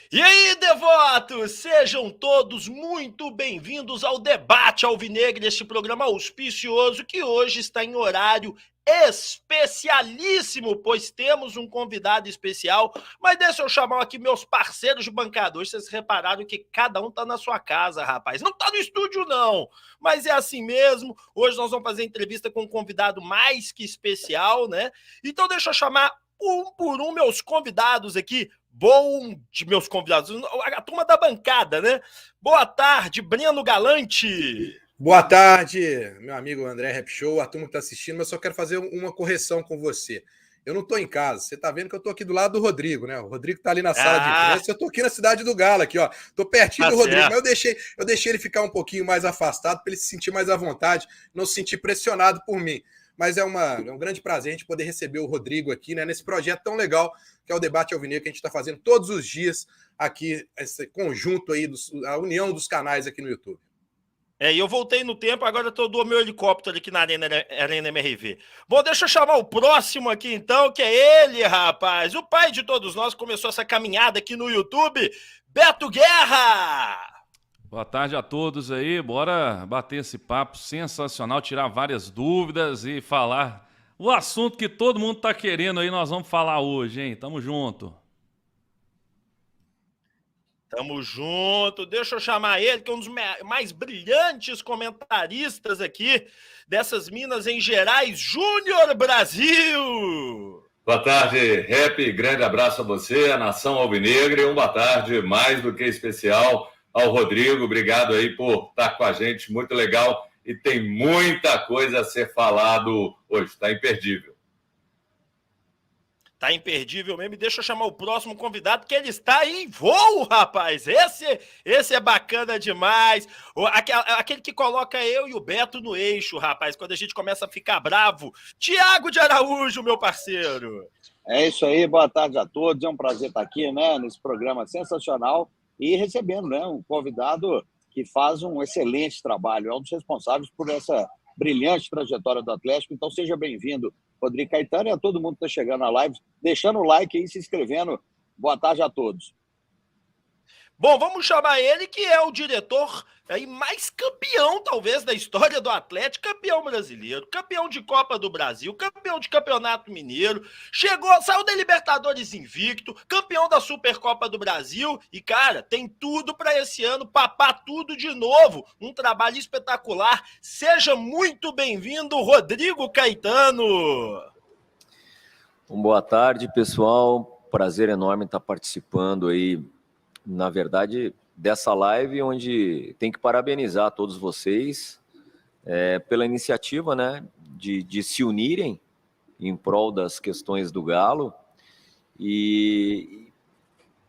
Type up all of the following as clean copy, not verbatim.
E aí, devotos, sejam todos muito bem-vindos ao Debate Alvinegro, este programa auspicioso que hoje está em horário especialíssimo, pois temos um convidado especial. Mas deixa eu chamar aqui meus parceiros de bancada. Hoje vocês repararam que cada um tá na sua casa, rapaz. Não tá no estúdio, não, mas é assim mesmo. Hoje nós vamos fazer entrevista com um convidado mais que especial, né? Então deixa eu chamar um por um meus convidados aqui. Bom de meus convidados, a turma da bancada, né? Boa tarde, Breno Galante. Boa tarde, meu amigo André Rap Show, a turma que está assistindo, mas só quero fazer uma correção com você. Eu não estou em casa, você está vendo que eu estou aqui do lado do Rodrigo, né? O Rodrigo está ali na sala de imprensa, eu estou aqui na Cidade do Galo, aqui, ó. Estou pertinho do Rodrigo, mas eu deixei ele ficar um pouquinho mais afastado para ele se sentir mais à vontade, não se sentir pressionado por mim. Mas é um grande prazer a gente poder receber o Rodrigo aqui, né, nesse projeto tão legal que é o Debate Alvinegro, que a gente está fazendo todos os dias aqui, esse conjunto aí, a união dos canais aqui no YouTube. E eu voltei no tempo, agora eu dou meu helicóptero aqui na Arena MRV. Bom, deixa eu chamar o próximo aqui então, que é ele, rapaz. O pai de todos nós começou essa caminhada aqui no YouTube, Beto Guerra! Boa tarde a todos aí, bora bater esse papo sensacional, tirar várias dúvidas e falar o assunto que todo mundo tá querendo aí, nós vamos falar hoje, hein? Tamo junto. Tamo junto, deixa eu chamar ele, que é um dos mais brilhantes comentaristas aqui dessas Minas em Gerais, Júnior Brasil! Boa tarde, Rap, grande abraço a você, a Nação Alvinegra, e uma boa tarde mais do que especial ao Rodrigo, obrigado aí por estar com a gente, muito legal, e tem muita coisa a ser falado hoje, tá imperdível. Tá imperdível mesmo. E deixa eu chamar o próximo convidado, que ele está em voo, rapaz. Esse é bacana demais. Aquele que coloca eu e o Beto no eixo, rapaz, quando a gente começa a ficar bravo. Tiago de Araújo, meu parceiro. É isso aí, boa tarde a todos. É um prazer estar aqui, né, nesse programa sensacional e recebendo, né, um convidado que faz um excelente trabalho. É um dos responsáveis por essa brilhante trajetória do Atlético. Então, seja bem-vindo, Rodrigo Caetano, e a todo mundo que está chegando na live, deixando o like aí, se inscrevendo. Boa tarde a todos. Bom, vamos chamar ele, que é o diretor aí mais campeão, talvez, da história do Atlético, campeão brasileiro, campeão de Copa do Brasil, campeão de Campeonato Mineiro, saiu da Libertadores invicto, campeão da Supercopa do Brasil e, cara, tem tudo para esse ano papar tudo de novo, um trabalho espetacular. Seja muito bem-vindo, Rodrigo Caetano. Boa tarde, pessoal, prazer enorme estar participando aí, na verdade, dessa live, onde tem que parabenizar todos vocês pela iniciativa, né, de se unirem em prol das questões do Galo e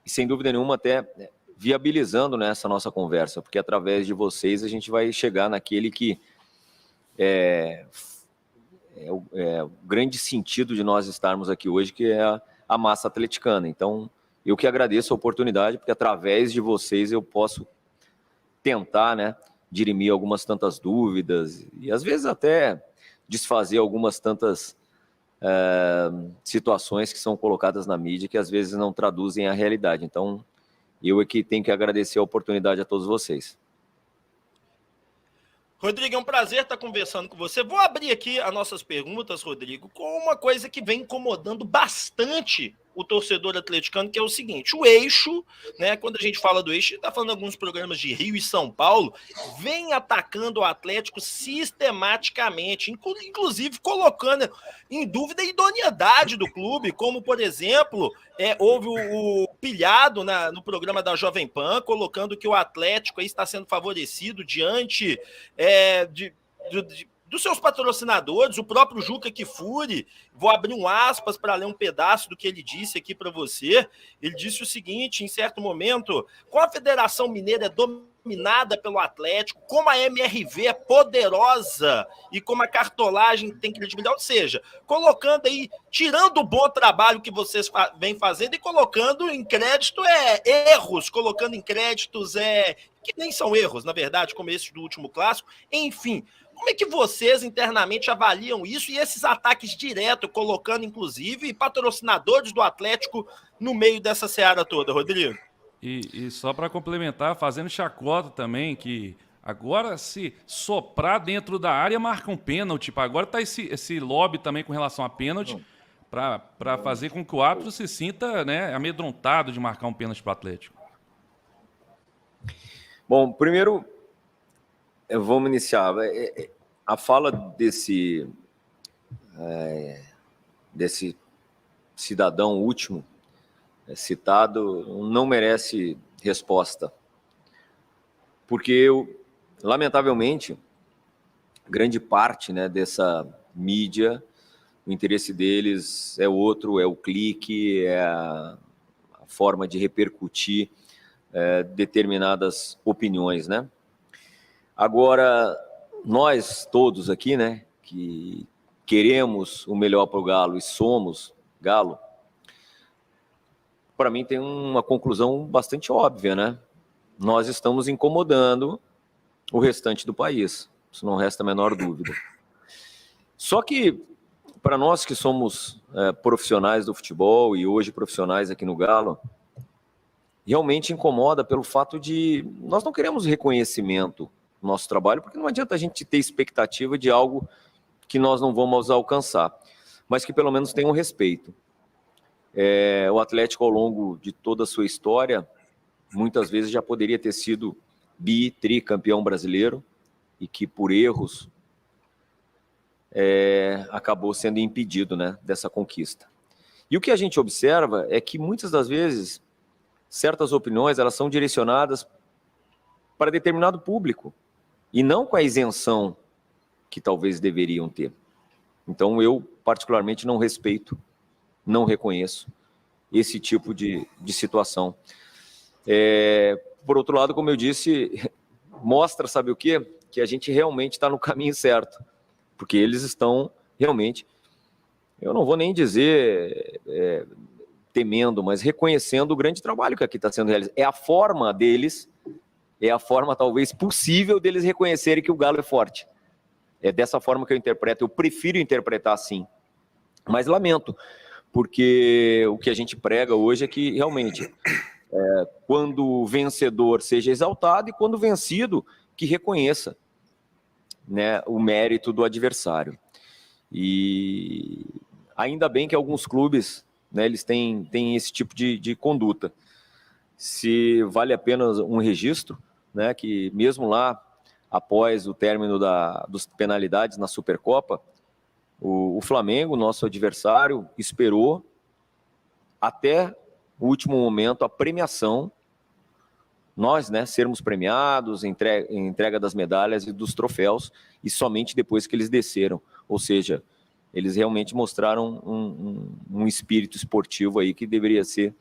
sem dúvida nenhuma, até viabilizando, né, essa nossa conversa, porque através de vocês a gente vai chegar naquele que é o grande sentido de nós estarmos aqui hoje, que é a massa atleticana. Então, eu que agradeço a oportunidade, porque através de vocês eu posso tentar, né, dirimir algumas tantas dúvidas e às vezes até desfazer algumas tantas situações que são colocadas na mídia que às vezes não traduzem a realidade. Então, eu é que tenho que agradecer a oportunidade a todos vocês. Rodrigo, é um prazer estar conversando com você. Vou abrir aqui as nossas perguntas, Rodrigo, com uma coisa que vem incomodando bastante o torcedor atleticano, que é o seguinte: o eixo, né? Quando a gente fala do eixo, a gente está falando de alguns programas de Rio e São Paulo, vem atacando o Atlético sistematicamente, inclusive colocando em dúvida a idoneidade do clube, como, por exemplo, houve o Pilhado no programa da Jovem Pan, colocando que o Atlético aí está sendo favorecido diante dos seus patrocinadores, o próprio Juca Kfouri. Vou abrir um aspas para ler um pedaço do que ele disse aqui para você. Ele disse o seguinte, em certo momento: como a Federação Mineira é dominada pelo Atlético, como a MRV é poderosa e como a cartolagem tem credibilidade, ou seja, colocando aí, tirando o bom trabalho que vocês vêm fazendo e colocando em crédito erros, colocando em créditos que nem são erros, na verdade, como esse do último clássico. Enfim, como é que vocês internamente avaliam isso e esses ataques diretos, colocando inclusive patrocinadores do Atlético no meio dessa seara toda, Rodrigo? E só para complementar, fazendo chacota também, que agora se soprar dentro da área marca um pênalti. Tipo, agora tá esse lobby também com relação a pênalti para fazer com que o árbitro se sinta, né, amedrontado de marcar um pênalti para o Atlético. Bom, primeiro, vamos iniciar. A fala desse cidadão último citado não merece resposta. Porque, lamentavelmente, grande parte, né, dessa mídia, o interesse deles é outro, é o clique, é a forma de repercutir determinadas opiniões, né? Agora, nós todos aqui, né, que queremos o melhor para o Galo e somos Galo, para mim tem uma conclusão bastante óbvia, né? Nós estamos incomodando o restante do país, isso não resta a menor dúvida. Só que, para nós que somos profissionais do futebol e hoje profissionais aqui no Galo, realmente incomoda pelo fato de nós não queremos reconhecimento no nosso trabalho, porque não adianta a gente ter expectativa de algo que nós não vamos alcançar, mas que pelo menos tenha um respeito. O Atlético, ao longo de toda a sua história, muitas vezes já poderia ter sido tricampeão brasileiro e que por erros acabou sendo impedido, né, dessa conquista. E o que a gente observa é que muitas das vezes certas opiniões elas são direcionadas para determinado público e não com a isenção que talvez deveriam ter. Então eu particularmente não respeito, não reconheço esse tipo de situação. Por outro lado, como eu disse, mostra, sabe o quê? Que a gente realmente está no caminho certo, porque eles estão realmente, eu não vou nem dizer temendo, mas reconhecendo o grande trabalho que aqui está sendo realizado. É a forma deles, é a forma talvez possível deles reconhecerem que o Galo é forte. É dessa forma que eu interpreto, eu prefiro interpretar assim, mas lamento, porque o que a gente prega hoje é que realmente, quando o vencedor seja exaltado e quando o vencido, que reconheça, né, o mérito do adversário. E ainda bem que alguns clubes, né, eles têm esse tipo de conduta. Se vale a pena um registro, né, que mesmo lá, após o término das penalidades na Supercopa, o Flamengo, nosso adversário, esperou até o último momento a premiação, nós, né, sermos premiados, entrega das medalhas e dos troféus, e somente depois que eles desceram. Ou seja, eles realmente mostraram um espírito esportivo aí que deveria ser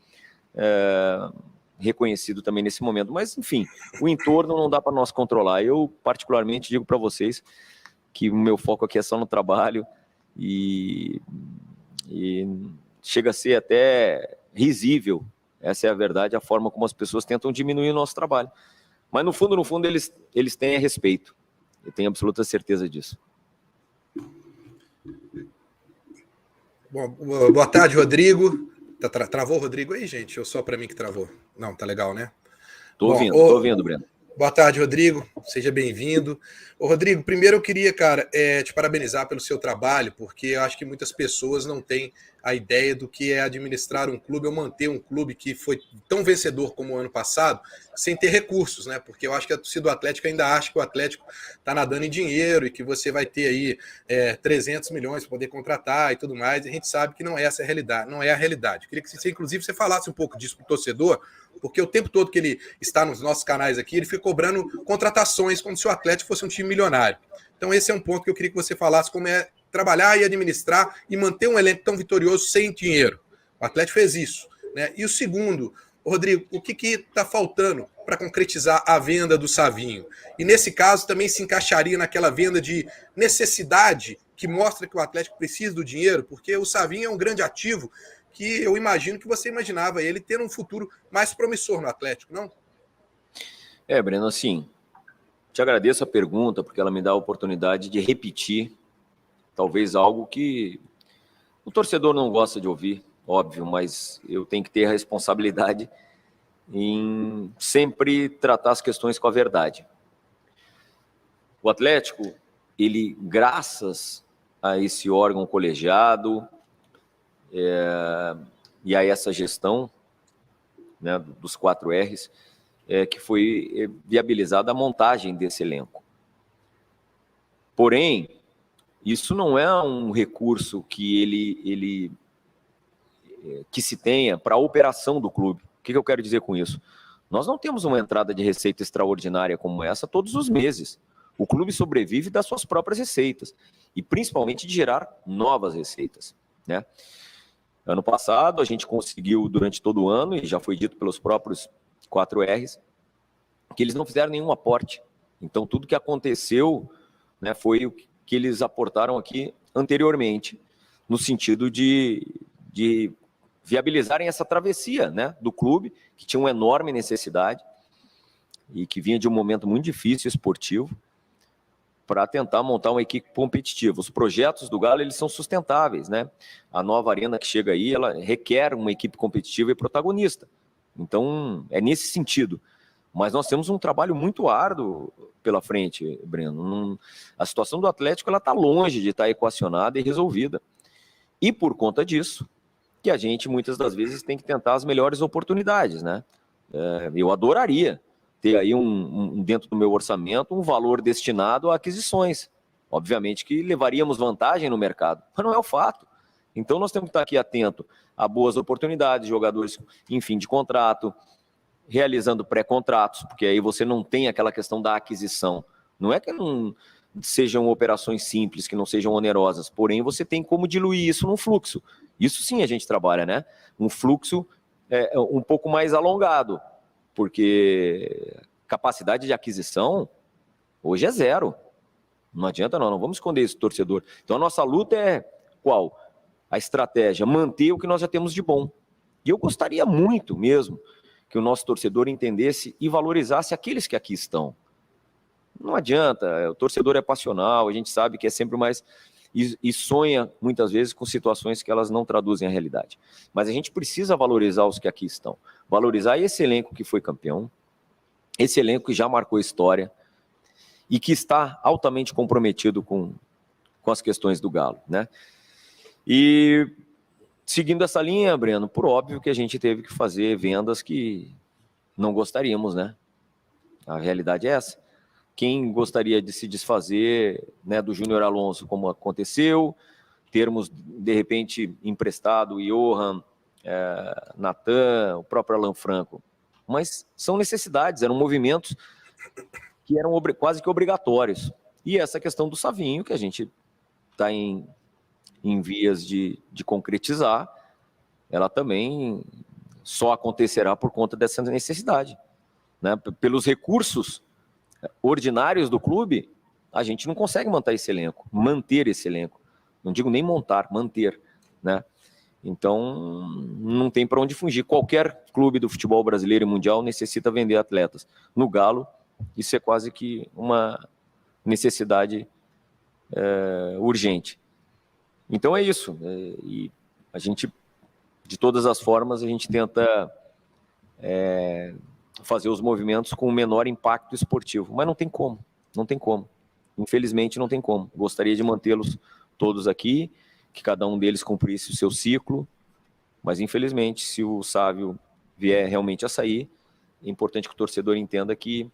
reconhecido também nesse momento. Mas, enfim, o entorno não dá para nós controlar. Eu, particularmente, digo para vocês que o meu foco aqui é só no trabalho e chega a ser até risível, essa é a verdade, a forma como as pessoas tentam diminuir o nosso trabalho. Mas, no fundo, eles têm a respeito. Eu tenho absoluta certeza disso. Bom, boa tarde, Rodrigo. Travou o Rodrigo aí, gente? Ou só para mim que travou? Não, tá legal, né? Tô ouvindo, Breno. Boa tarde, Rodrigo. Seja bem-vindo. Ô, Rodrigo, primeiro eu queria, cara, te parabenizar pelo seu trabalho, porque eu acho que muitas pessoas não têm a ideia do que é administrar um clube ou manter um clube que foi tão vencedor como o ano passado, sem ter recursos, né? Porque eu acho que a torcida do Atlético ainda acha que o Atlético está nadando em dinheiro e que você vai ter aí 300 milhões para poder contratar e tudo mais, e a gente sabe que não é essa a realidade, não é a realidade. Eu queria que você, inclusive, você falasse um pouco disso para o torcedor, porque o tempo todo que ele está nos nossos canais aqui, ele fica cobrando contratações como se o Atlético fosse um time milionário. Então esse é um ponto que eu queria que você falasse, como é trabalhar e administrar e manter um elenco tão vitorioso sem dinheiro. O Atlético fez isso, né? E o segundo, Rodrigo, o que está faltando para concretizar a venda do Savinho? E nesse caso também se encaixaria naquela venda de necessidade que mostra que o Atlético precisa do dinheiro, porque o Savinho é um grande ativo que eu imagino que você imaginava ele ter um futuro mais promissor no Atlético, não? Breno, assim, te agradeço a pergunta, porque ela me dá a oportunidade de repetir talvez algo que o torcedor não gosta de ouvir, óbvio, mas eu tenho que ter a responsabilidade em sempre tratar as questões com a verdade. O Atlético, ele, graças a esse órgão colegiado e a essa gestão, né, dos 4 R's, que foi viabilizada a montagem desse elenco. Porém, isso não é um recurso que que se tenha para a operação do clube. O que eu quero dizer com isso? Nós não temos uma entrada de receita extraordinária como essa todos os meses. O clube sobrevive das suas próprias receitas e principalmente de gerar novas receitas, né? Ano passado a gente conseguiu durante todo o ano, e já foi dito pelos próprios 4 R's, que eles não fizeram nenhum aporte. Então tudo que aconteceu, né, foi o que eles aportaram aqui anteriormente, no sentido de viabilizarem essa travessia, né, do clube, que tinha uma enorme necessidade e que vinha de um momento muito difícil esportivo, para tentar montar uma equipe competitiva. Os projetos do Galo, eles são sustentáveis, né? A nova arena que chega aí, ela requer uma equipe competitiva e protagonista. Então, é nesse sentido. Mas nós temos um trabalho muito árduo pela frente, Breno. A situação do Atlético, ela está longe de estar equacionada e resolvida. E por conta disso, que a gente, muitas das vezes, tem que tentar as melhores oportunidades, né? Eu adoraria ter aí dentro do meu orçamento um valor destinado a aquisições. Obviamente que levaríamos vantagem no mercado, mas não é o fato. Então nós temos que estar aqui atento a boas oportunidades, jogadores em fim de contrato, realizando pré-contratos, porque aí você não tem aquela questão da aquisição. Não é que não sejam operações simples, que não sejam onerosas, porém você tem como diluir isso num fluxo. Isso sim a gente trabalha, né? Um fluxo um pouco mais alongado, porque capacidade de aquisição hoje é zero. Não adianta não vamos esconder isso, torcedor. Então a nossa luta é qual? A estratégia, manter o que nós já temos de bom. E eu gostaria muito mesmo que o nosso torcedor entendesse e valorizasse aqueles que aqui estão. Não adianta, o torcedor é passional, a gente sabe que é sempre mais... E sonha, muitas vezes, com situações que elas não traduzem a realidade. Mas a gente precisa valorizar os que aqui estão. Valorizar esse elenco que foi campeão, esse elenco que já marcou história e que está altamente comprometido com as questões do Galo, né? E seguindo essa linha, Breno, por óbvio que a gente teve que fazer vendas que não gostaríamos, né? A realidade é essa. Quem gostaria de se desfazer, né, do Júnior Alonso, como aconteceu, termos, de repente, emprestado o Johan, Natan, o próprio Alan Franco. Mas são necessidades, eram movimentos que eram quase que obrigatórios. E essa questão do Savinho, que a gente está em vias de concretizar, ela também só acontecerá por conta dessa necessidade, né? Pelos recursos ordinários do clube, a gente não consegue manter esse elenco. Não digo nem montar, manter, né? Então, não tem para onde fugir. Qualquer clube do futebol brasileiro e mundial necessita vender atletas. No Galo, isso é quase que uma necessidade urgente. Então é isso. E a gente, de todas as formas, a gente tenta fazer os movimentos com o menor impacto esportivo. Mas não tem como. Infelizmente, não tem como. Gostaria de mantê-los todos aqui, que cada um deles cumprisse o seu ciclo, mas infelizmente, se o Sávio vier realmente a sair, é importante que o torcedor entenda que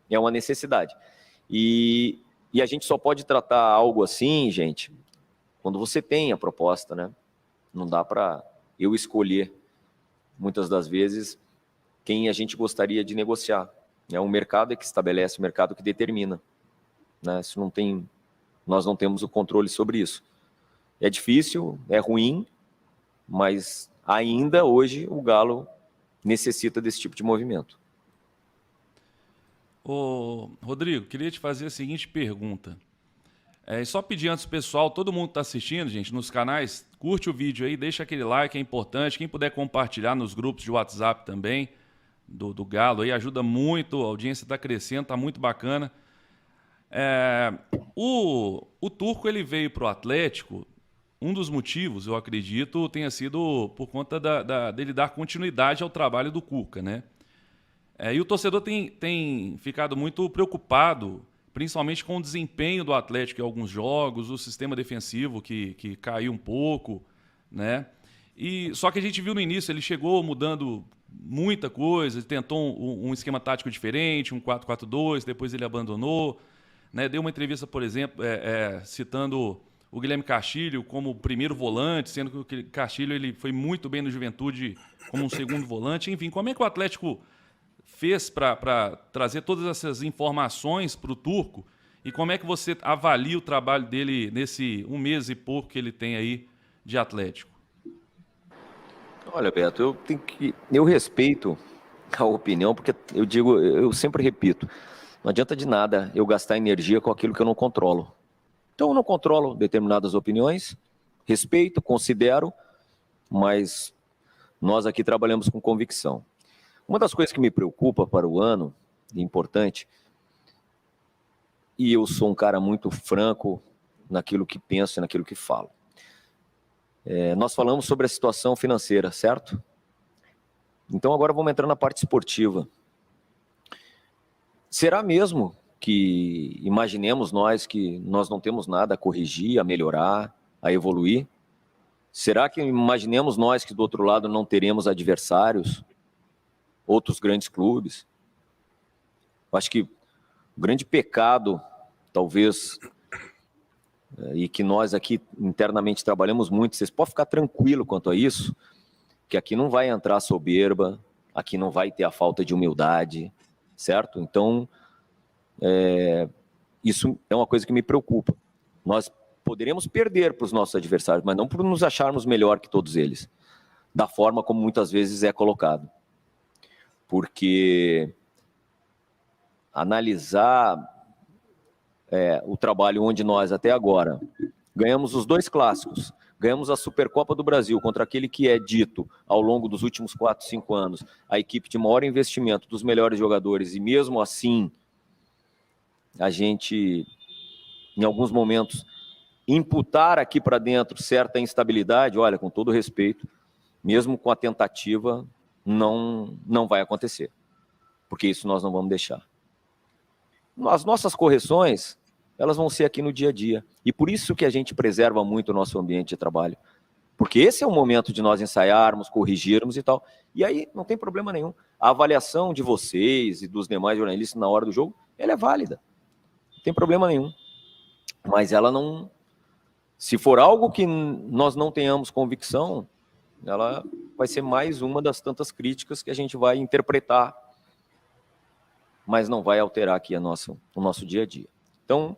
é uma necessidade. E a gente só pode tratar algo assim, gente, quando você tem a proposta, né? Não dá para eu escolher, muitas das vezes, quem a gente gostaria de negociar. É o mercado que estabelece, o mercado que determina, né? Isso não tem, nós não temos o controle sobre isso. É difícil, é ruim, mas ainda hoje o Galo necessita desse tipo de movimento. Ô, Rodrigo, queria te fazer a seguinte pergunta. Só pedir antes, pessoal, todo mundo que está assistindo, gente, nos canais, curte o vídeo aí, deixa aquele like, é importante. Quem puder compartilhar nos grupos de WhatsApp também, do Galo, aí ajuda muito, a audiência está crescendo, está muito bacana. O Turco, ele veio para o Atlético. Um dos motivos, eu acredito, tenha sido por conta dele dar continuidade ao trabalho do Cuca, né? E o torcedor tem ficado muito preocupado, principalmente com o desempenho do Atlético em alguns jogos, o sistema defensivo que caiu um pouco, né? Só que a gente viu no início, ele chegou mudando muita coisa, tentou um esquema tático diferente, um 4-4-2, depois ele abandonou, né? Deu uma entrevista, por exemplo, citando o Guilherme Castilho como primeiro volante, sendo que o Castilho ele foi muito bem no Juventude como um segundo volante. Enfim, como é que o Atlético fez para trazer todas essas informações para o Turco e como é que você avalia o trabalho dele nesse 1 mês e pouco que ele tem aí de Atlético? Olha, Beto, eu respeito a opinião, porque eu sempre repito, não adianta de nada eu gastar energia com aquilo que eu não controlo. Então eu não controlo determinadas opiniões, respeito, considero, mas nós aqui trabalhamos com convicção. Uma das coisas que me preocupa para o ano, importante, e eu sou um cara muito franco naquilo que penso e naquilo que falo. Nós falamos sobre a situação financeira, certo? Então agora vamos entrar na parte esportiva. Será mesmo que imaginemos nós que nós não temos nada a corrigir, a melhorar, a evoluir? Será que imaginemos nós que do outro lado não teremos adversários, outros grandes clubes? Eu acho que o grande pecado, talvez, e que nós aqui internamente trabalhamos muito, vocês podem ficar tranquilo quanto a isso, que aqui não vai entrar soberba, aqui não vai ter a falta de humildade, certo? Então, isso é uma coisa que me preocupa. Nós poderemos perder para os nossos adversários, mas não por nos acharmos melhor que todos eles, da forma como muitas vezes é colocado. Porque analisar o trabalho onde nós até agora ganhamos os 2 clássicos, ganhamos a Supercopa do Brasil contra aquele que é dito ao longo dos últimos 4, 5 anos, a equipe de maior investimento, dos melhores jogadores, e mesmo assim a gente, em alguns momentos, imputar aqui para dentro certa instabilidade, olha, com todo respeito, mesmo com a tentativa, não vai acontecer, porque isso nós não vamos deixar. As nossas correções, elas vão ser aqui no dia a dia, e por isso que a gente preserva muito o nosso ambiente de trabalho, porque esse é o momento de nós ensaiarmos, corrigirmos e tal, e aí não tem problema nenhum. A avaliação de vocês e dos demais jornalistas na hora do jogo, ela é válida, não tem problema nenhum, mas ela não, se for algo que nós não tenhamos convicção, ela vai ser mais uma das tantas críticas que a gente vai interpretar, mas não vai alterar aqui o nosso dia a dia. Então,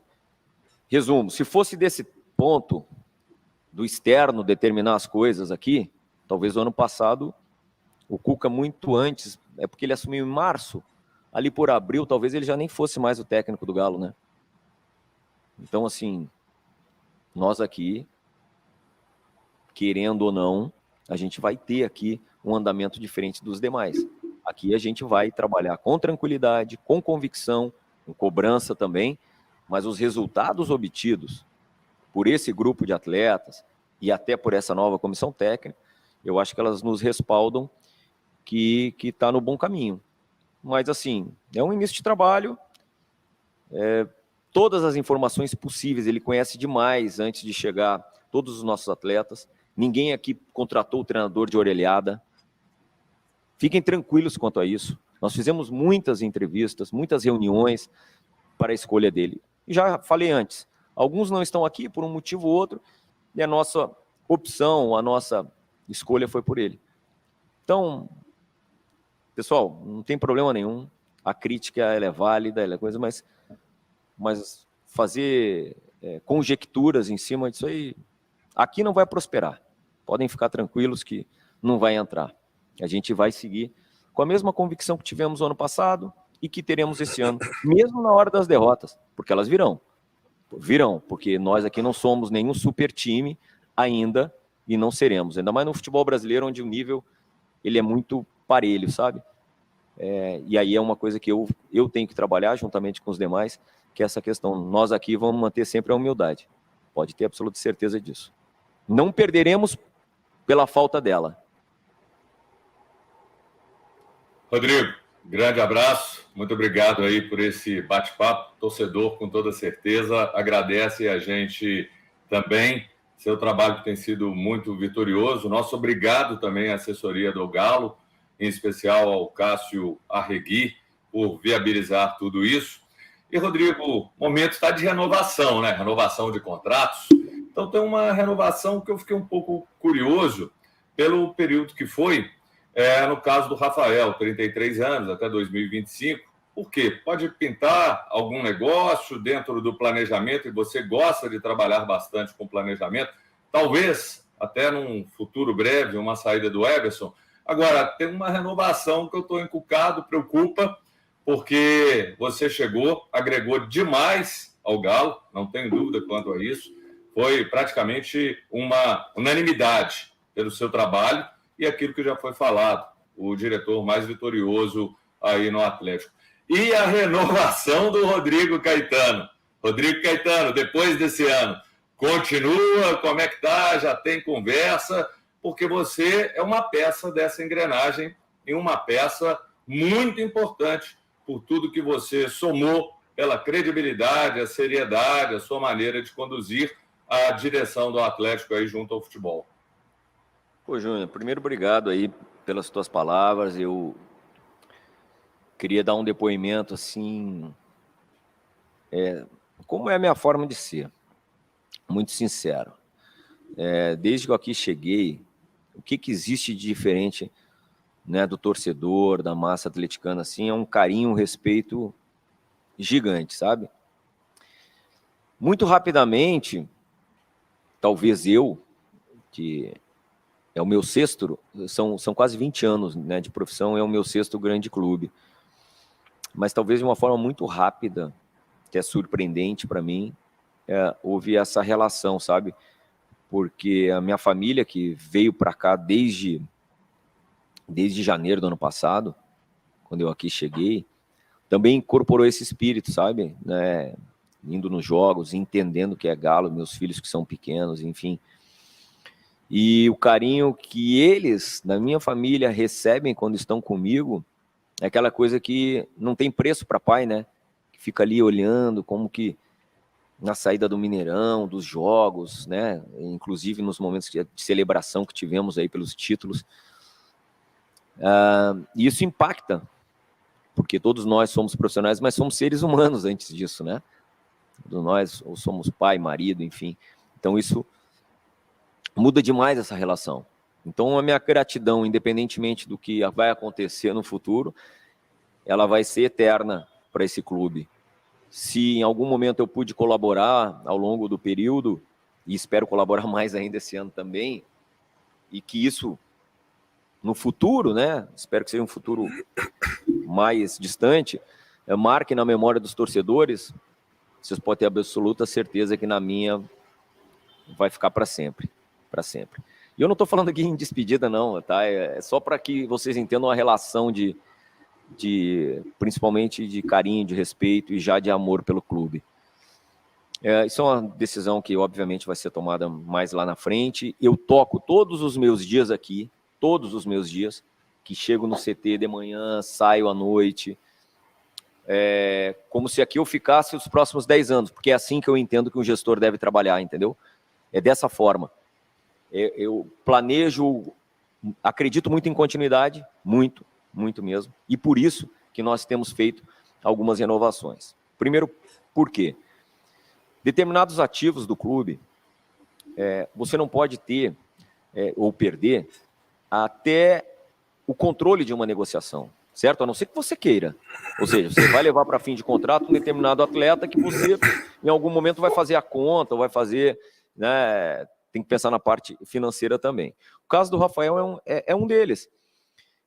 resumo, se fosse desse ponto do externo determinar as coisas aqui, talvez o ano passado, o Cuca muito antes, porque ele assumiu em março, ali por abril, talvez ele já nem fosse mais o técnico do Galo, né? Então, assim, nós aqui, querendo ou não, a gente vai ter aqui um andamento diferente dos demais. Aqui a gente vai trabalhar com tranquilidade, com convicção, com cobrança também, mas os resultados obtidos por esse grupo de atletas e até por essa nova comissão técnica, eu acho que elas nos respaldam que está no bom caminho. Mas, assim, é um início de trabalho, todas as informações possíveis, ele conhece demais antes de chegar todos os nossos atletas, ninguém aqui contratou o treinador de orelhada, fiquem tranquilos quanto a isso, nós fizemos muitas entrevistas, muitas reuniões para a escolha dele, e já falei antes, alguns não estão aqui por um motivo ou outro, e a nossa opção, a nossa escolha foi por ele. Então, pessoal, não tem problema nenhum, a crítica ela é válida, ela é coisa, mas fazer conjecturas em cima disso aí, aqui não vai prosperar. Podem ficar tranquilos que não vai entrar. A gente vai seguir com a mesma convicção que tivemos no ano passado e que teremos esse ano, mesmo na hora das derrotas, porque elas virão. Virão, porque nós aqui não somos nenhum super time ainda e não seremos. Ainda mais no futebol brasileiro, onde o nível ele é muito parelho, sabe? E aí é uma coisa que eu tenho que trabalhar juntamente com os demais, que é essa questão. Nós aqui vamos manter sempre a humildade. Pode ter absoluta certeza disso. Não perderemos pela falta dela. Rodrigo, Grande abraço, muito obrigado aí por esse bate-papo. Torcedor, com toda certeza, agradece a gente também. Seu trabalho tem sido muito vitorioso. Nosso obrigado também à assessoria do Galo, em especial ao Cássio Arregui, por viabilizar tudo isso. E, Rodrigo, o momento está de renovação, né? Renovação de contratos. Então, tem uma renovação que eu fiquei um pouco curioso pelo período que foi, no caso do Rafael, 33 anos, até 2025. Por quê? Pode pintar algum negócio dentro do planejamento, e você gosta de trabalhar bastante com planejamento, talvez até num futuro breve, uma saída do Everson. Agora, tem uma renovação que eu estou encucado, preocupa, porque você chegou, agregou demais ao Galo, não tenho dúvida quanto a isso, foi praticamente uma unanimidade pelo seu trabalho e aquilo que já foi falado, o diretor mais vitorioso aí no Atlético. E a renovação do Rodrigo Caetano. Rodrigo Caetano, depois desse ano, continua? Como é que tá? Já tem conversa? Porque você é uma peça dessa engrenagem e uma peça muito importante por tudo que você somou, pela credibilidade, a seriedade, a sua maneira de conduzir a direção do Atlético aí junto ao futebol. Pô, Júnior, primeiro obrigado aí pelas tuas palavras. Eu queria dar um depoimento assim, como é a minha forma de ser, muito sincero. Desde que eu aqui cheguei, o que existe de diferente, né, do torcedor, da massa atleticana, assim, é um carinho, um respeito gigante, sabe? Muito rapidamente, talvez eu, que é o meu sexto, são quase 20 anos, né, de profissão, é o meu sexto grande clube. Mas talvez de uma forma muito rápida, que é surpreendente para mim, houve essa relação, sabe? Porque a minha família, que veio para cá desde janeiro do ano passado, quando eu aqui cheguei, também incorporou esse espírito, sabe? Né? Indo nos jogos, entendendo que é Galo, meus filhos que são pequenos, enfim. E o carinho que eles, da minha família, recebem quando estão comigo, é aquela coisa que não tem preço para pai, né? Que fica ali olhando como que na saída do Mineirão, dos jogos, né? Inclusive nos momentos de celebração que tivemos aí pelos títulos. E isso impacta, porque todos nós somos profissionais, mas somos seres humanos antes disso, né? Todos nós ou somos pai, marido, enfim. Então isso muda demais essa relação. Então a minha gratidão, independentemente do que vai acontecer no futuro, ela vai ser eterna para esse clube. Se em algum momento eu pude colaborar ao longo do período, e espero colaborar mais ainda esse ano também, e que isso no futuro, né, espero que seja um futuro mais distante, marque na memória dos torcedores, vocês podem ter absoluta certeza que na minha vai ficar para sempre, para sempre. E eu não estou falando aqui em despedida não, tá? É só para que vocês entendam a relação de principalmente de carinho, de respeito e já de amor pelo clube. Isso é uma decisão que obviamente vai ser tomada mais lá na frente. Eu toco todos os meus dias aqui, todos os meus dias, que chego no CT de manhã, saio à noite, como se aqui eu ficasse os próximos 10 anos, porque é assim que eu entendo que um gestor deve trabalhar, entendeu? É dessa forma. Eu planejo, acredito muito em continuidade, muito mesmo, e por isso que nós temos feito algumas renovações. Primeiro, por quê? Determinados ativos do clube, você não pode ter ou perder até o controle de uma negociação, certo? A não ser que você queira. Ou seja, você vai levar para fim de contrato um determinado atleta que você, em algum momento, vai fazer a conta, ou vai fazer, né? Tem que pensar na parte financeira também. O caso do Rafael é um deles.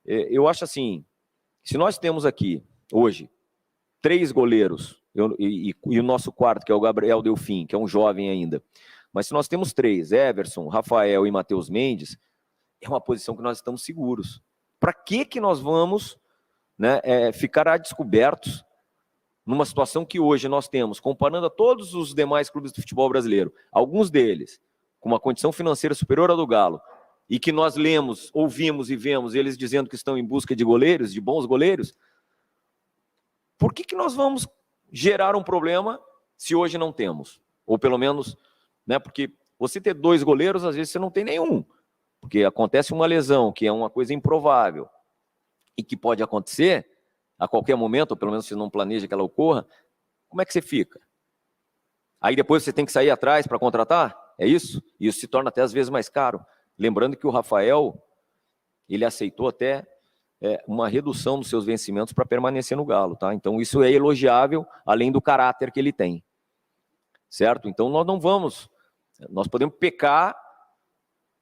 Eu acho assim, se nós temos aqui, hoje, 3 goleiros, e o nosso quarto, que é o Gabriel Delfim, que é um jovem ainda, mas se nós temos 3, Everson, Rafael e Matheus Mendes, é uma posição que nós estamos seguros. Para que nós vamos, né, ficar a descobertos numa situação que hoje nós temos, comparando a todos os demais clubes do futebol brasileiro, alguns deles com uma condição financeira superior à do Galo, e que nós lemos, ouvimos e vemos eles dizendo que estão em busca de goleiros, de bons goleiros, por que nós vamos gerar um problema se hoje não temos? Ou pelo menos, né, porque você ter 2 goleiros, às vezes você não tem nenhum, porque acontece uma lesão, que é uma coisa improvável, e que pode acontecer a qualquer momento, ou pelo menos você não planeja que ela ocorra, como é que você fica? Aí depois você tem que sair atrás para contratar? É isso? E isso se torna até às vezes mais caro. Lembrando que o Rafael, ele aceitou até uma redução dos seus vencimentos para permanecer no Galo, tá? Então isso é elogiável, além do caráter que ele tem, certo? Então nós podemos pecar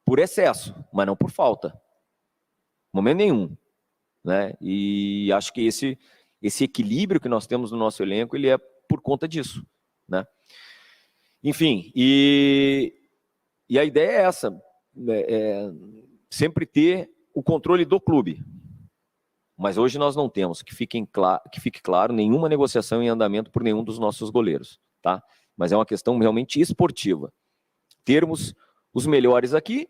por excesso, mas não por falta, momento nenhum, né? E acho que esse equilíbrio que nós temos no nosso elenco, ele é por conta disso, né? Enfim, e a ideia é essa, sempre ter o controle do clube. Mas hoje nós não temos, que fique claro, nenhuma negociação em andamento por nenhum dos nossos goleiros, tá? Mas é uma questão realmente esportiva. Termos os melhores aqui,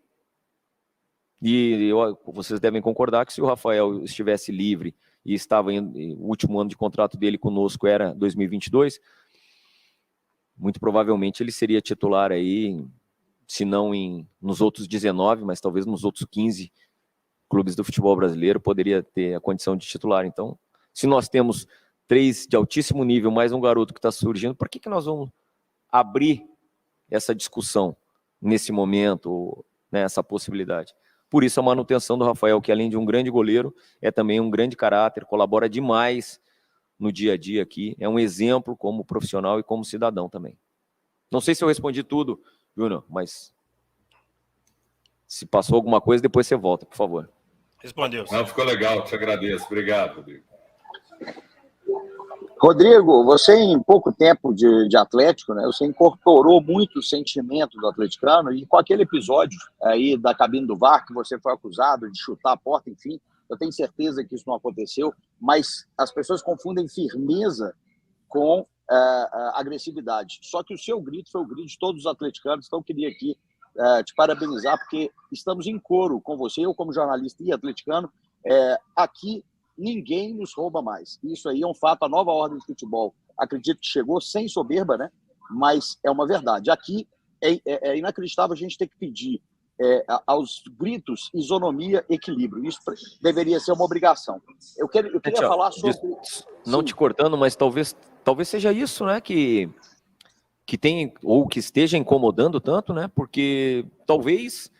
e vocês devem concordar que se o Rafael estivesse livre e estava o último ano de contrato dele conosco era 2022, muito provavelmente ele seria titular aí, se não nos outros 19, mas talvez nos outros 15 clubes do futebol brasileiro poderia ter a condição de titular. Então, se nós temos 3 de altíssimo nível, mais um garoto que está surgindo, por que nós vamos abrir essa discussão nesse momento, né, essa possibilidade? Por isso a manutenção do Rafael, que além de um grande goleiro, é também um grande caráter, colabora demais no dia a dia aqui, é um exemplo como profissional e como cidadão também. Não sei se eu respondi tudo, Júnior, mas se passou alguma coisa, depois você volta, por favor. Respondeu. Não, ficou legal, te agradeço. Obrigado, Rodrigo. Rodrigo, você em pouco tempo de Atlético, né, você incorporou muito o sentimento do atleticano, e com aquele episódio aí da cabine do VAR, que você foi acusado de chutar a porta, enfim, eu tenho certeza que isso não aconteceu, mas as pessoas confundem firmeza com agressividade. Só que o seu grito foi o grito de todos os atleticanos, então eu queria aqui te parabenizar, porque estamos em coro com você, eu como jornalista e atleticano, aqui ninguém nos rouba mais. Isso aí é um fato, a nova ordem do futebol, acredito que chegou sem soberba, né? Mas é uma verdade. Aqui é inacreditável a gente ter que pedir aos gritos isonomia, equilíbrio. Isso deveria ser uma obrigação. Eu queria falar sobre... Não te cortando, mas talvez seja isso, né, que tem, ou que esteja incomodando tanto, né, porque talvez,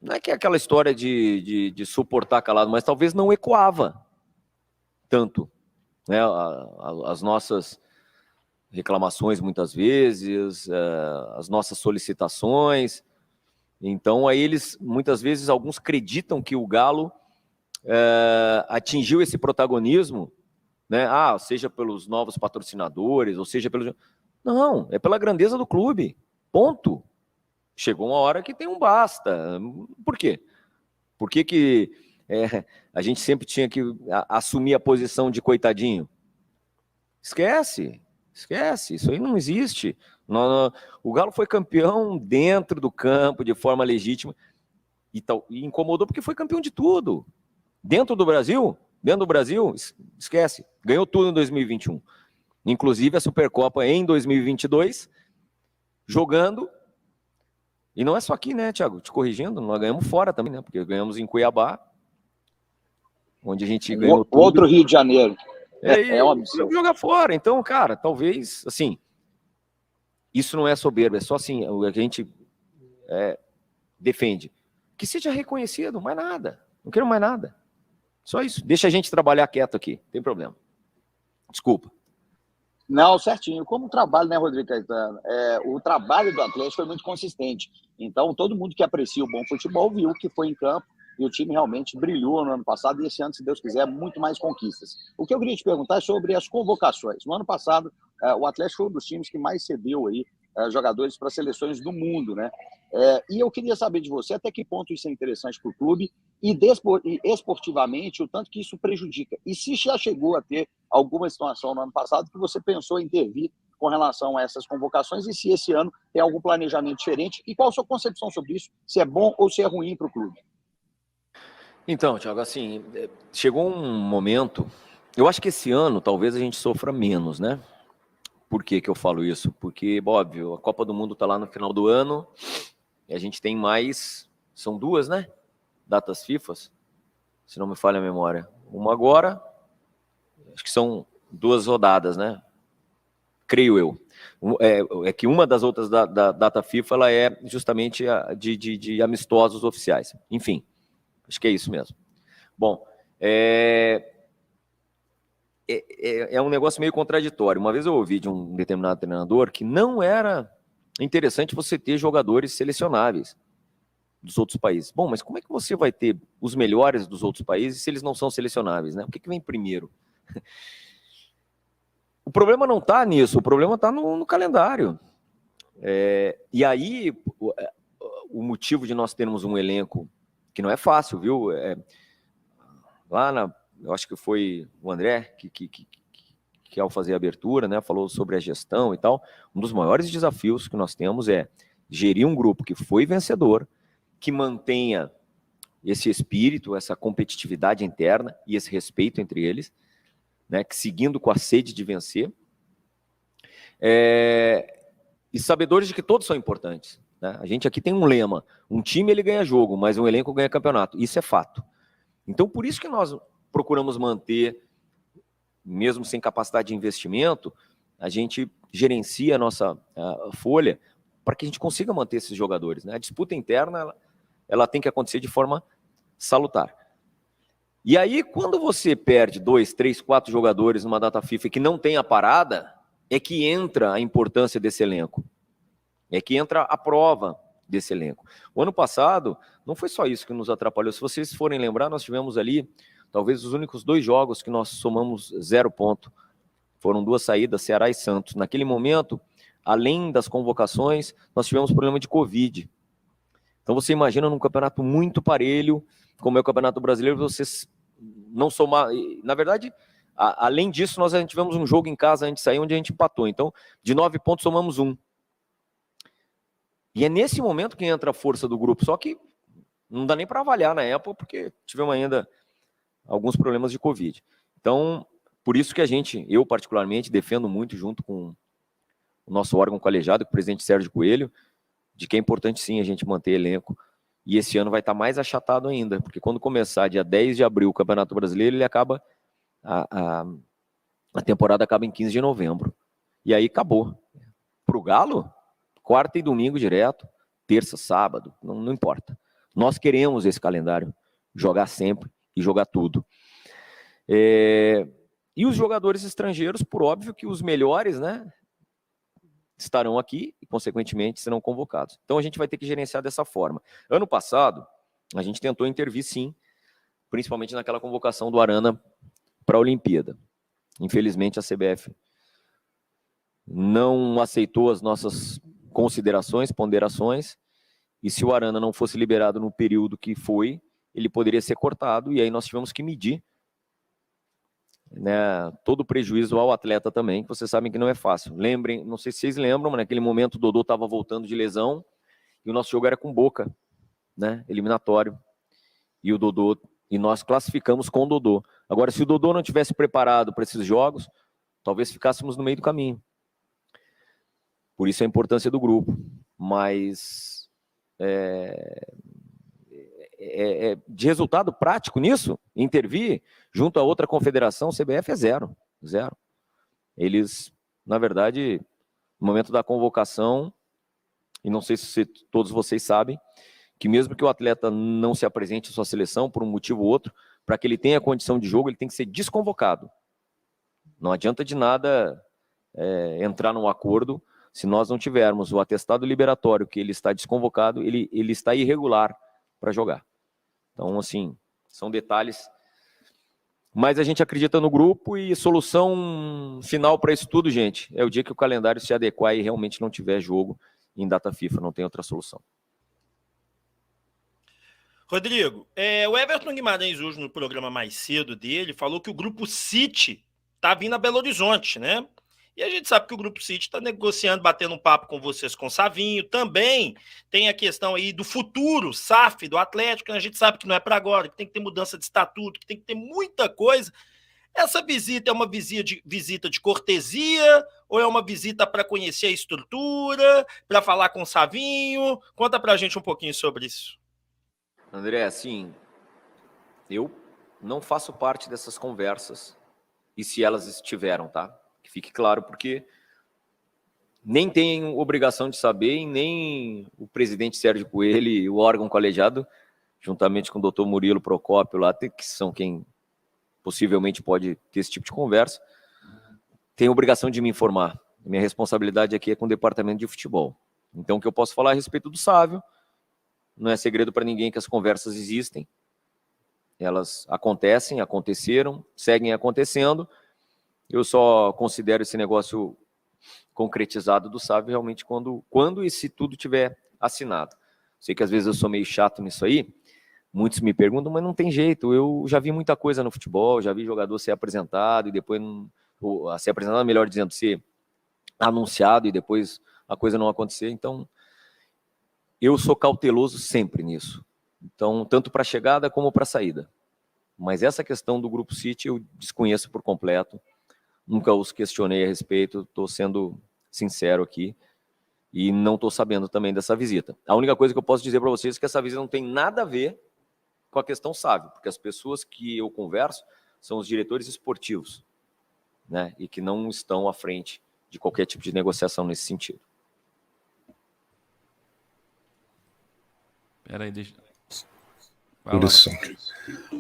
não é que é aquela história de suportar calado, mas talvez não ecoava tanto, né, as nossas reclamações muitas vezes, as nossas solicitações. Então aí eles, muitas vezes, alguns acreditam que o Galo atingiu esse protagonismo, né, seja pelos novos patrocinadores, ou seja pelos... Não, é pela grandeza do clube, ponto. Chegou uma hora que tem um basta. Por quê? Por que a gente sempre tinha que assumir a posição de coitadinho? Esquece, isso aí não existe. O Galo foi campeão dentro do campo, de forma legítima, e incomodou porque foi campeão de tudo. Dentro do Brasil, esquece, ganhou tudo em 2021. Inclusive a Supercopa em 2022, jogando. E não é só aqui, né, Thiago? Te corrigindo, nós ganhamos fora também, né? Porque ganhamos em Cuiabá, onde a gente ganhou tudo. Outro Rio de Janeiro. É um absurdo. Jogar fora. Então, cara, talvez, assim, isso não é soberba, é só assim, o que a gente defende. Que seja reconhecido, mais nada. Não quero mais nada. Só isso. Deixa a gente trabalhar quieto aqui, não tem problema. Desculpa. Não, certinho. Como trabalho, né, Rodrigo Caetano? O trabalho do Atlético foi muito consistente. Então, todo mundo que aprecia o bom futebol viu que foi em campo e o time realmente brilhou no ano passado, e esse ano, se Deus quiser, muito mais conquistas. O que eu queria te perguntar é sobre as convocações. No ano passado, o Atlético foi um dos times que mais cedeu aí jogadores para seleções do mundo, né? E eu queria saber de você até que ponto isso é interessante para o clube e esportivamente o tanto que isso prejudica. E se já chegou a ter alguma situação no ano passado que você pensou em intervir com relação a essas convocações, e se esse ano tem algum planejamento diferente, e qual a sua concepção sobre isso, se é bom ou se é ruim para o clube? Então, Thiago, assim, chegou um momento, Eu acho que esse ano talvez a gente sofra menos, né? Por que eu falo isso? Porque, óbvio, a Copa do Mundo está lá no final do ano e a gente tem mais, são 2, né? Datas FIFA, se não me falha a memória. Uma agora, acho que são 2 rodadas, né? Creio eu. É que uma das outras da data FIFA, ela é justamente de amistosos oficiais. Enfim, acho que é isso mesmo. Bom, é um negócio meio contraditório. Uma vez eu ouvi de um determinado treinador que não era interessante você ter jogadores selecionáveis dos outros países. Bom, mas como é que você vai ter os melhores dos outros países se eles não são selecionáveis, né? O que vem primeiro? O problema não está nisso, o problema está no calendário. E aí, o motivo de nós termos um elenco que não é fácil, viu? Eu acho que foi o André que ao fazer a abertura, né, falou sobre a gestão e tal. Um dos maiores desafios que nós temos é gerir um grupo que foi vencedor, que mantenha esse espírito, essa competitividade interna e esse respeito entre eles, né, que seguindo com a sede de vencer, e sabedores de que todos são importantes, né? A gente aqui tem um lema: um time ele ganha jogo, mas um elenco ganha campeonato. Isso é fato. Então, por isso que nós procuramos manter, mesmo sem capacidade de investimento, a gente gerencia a nossa folha para que a gente consiga manter esses jogadores, né? A disputa interna ela tem que acontecer de forma salutar. E aí, quando você perde 2, 3, 4 jogadores numa data FIFA que não tem a parada, é que entra a importância desse elenco. É que entra a prova desse elenco. O ano passado, não foi só isso que nos atrapalhou. Se vocês forem lembrar, nós tivemos ali, talvez, os únicos 2 jogos que nós somamos 0 ponto. Foram 2 saídas, Ceará e Santos. Naquele momento, além das convocações, nós tivemos problema de Covid. Então, você imagina num campeonato muito parelho, como é o Campeonato Brasileiro, vocês não somar... Na verdade, além disso, nós tivemos um jogo em casa antes de sair, onde a gente empatou. Então, de 9 pontos, somamos 1. E é nesse momento que entra a força do grupo. Só que não dá nem para avaliar na época, porque tivemos ainda alguns problemas de Covid. Então, por isso que eu particularmente, defendo muito, junto com o nosso órgão colegiado, com o presidente Sérgio Coelho, de que é importante sim a gente manter elenco. E esse ano vai estar mais achatado ainda, porque quando começar dia 10 de abril o Campeonato Brasileiro, ele acaba, a temporada acaba em 15 de novembro. E aí acabou. Para o Galo, quarta e domingo direto, terça, sábado, não importa. Nós queremos esse calendário, jogar sempre e jogar tudo. E os jogadores estrangeiros, por óbvio que os melhores, né, estarão aqui e, consequentemente, serão convocados. Então, a gente vai ter que gerenciar dessa forma. Ano passado, a gente tentou intervir, sim, principalmente naquela convocação do Arana para a Olimpíada. Infelizmente, a CBF não aceitou as nossas considerações, ponderações, e se o Arana não fosse liberado no período que foi, ele poderia ser cortado, e aí nós tivemos que medir, né, todo o prejuízo ao atleta também, que vocês sabem que não é fácil. Lembrem, não sei se vocês lembram, mas naquele momento o Dodô estava voltando de lesão e o nosso jogo era com Boca, né, eliminatório. E nós classificamos com o Dodô. Agora, se o Dodô não tivesse preparado para esses jogos, talvez ficássemos no meio do caminho. Por isso a importância do grupo. Mas de resultado prático nisso, intervir junto a outra confederação, o CBF é zero. Eles, na verdade, no momento da convocação, e não sei se todos vocês sabem, que mesmo que o atleta não se apresente à sua seleção por um motivo ou outro, para que ele tenha condição de jogo, ele tem que ser desconvocado. Não adianta de nada entrar num acordo se nós não tivermos o atestado liberatório que ele está desconvocado, ele está irregular para jogar. Então, assim, são detalhes. Mas a gente acredita no grupo e solução final para isso tudo, gente, é o dia que o calendário se adequar e realmente não tiver jogo em data FIFA, não tem outra solução. Rodrigo, o Everton Guimarães hoje no programa mais cedo dele falou que o Grupo City está vindo a Belo Horizonte, né? E a gente sabe que o Grupo City está negociando, batendo um papo com vocês com o Savinho. Também tem a questão aí do futuro SAF do Atlético, que a gente sabe que não é para agora, que tem que ter mudança de estatuto, que tem que ter muita coisa. Essa visita é uma visita de cortesia ou é uma visita para conhecer a estrutura, para falar com o Savinho? Conta para a gente um pouquinho sobre isso. André, assim, eu não faço parte dessas conversas. E se elas estiveram, tá? Que fique claro, porque nem tenho obrigação de saber, e nem o presidente Sérgio Coelho e o órgão colegiado, juntamente com o doutor Murilo Procópio lá, que são quem possivelmente pode ter esse tipo de conversa, tem obrigação de me informar. Minha responsabilidade aqui é com o departamento de futebol. Então, o que eu posso falar a respeito do Sávio, não é segredo para ninguém que as conversas existem, elas acontecem, aconteceram, seguem acontecendo. Eu só considero esse negócio concretizado do Sávio realmente quando esse tudo tiver assinado. Sei que às vezes eu sou meio chato nisso aí, muitos me perguntam, mas não tem jeito, eu já vi muita coisa no futebol, já vi jogador ser apresentado e depois ser apresentado, melhor dizendo, ser anunciado e depois a coisa não acontecer. Então, eu sou cauteloso sempre nisso. Então, tanto para a chegada como para a saída. Mas essa questão do Grupo City eu desconheço por completo. Nunca os questionei a respeito, estou sendo sincero aqui. E não estou sabendo também dessa visita. A única coisa que eu posso dizer para vocês é que essa visita não tem nada a ver com a questão Sávio, porque as pessoas que eu converso são os diretores esportivos, né? E que não estão à frente de qualquer tipo de negociação nesse sentido. Peraí, deixa...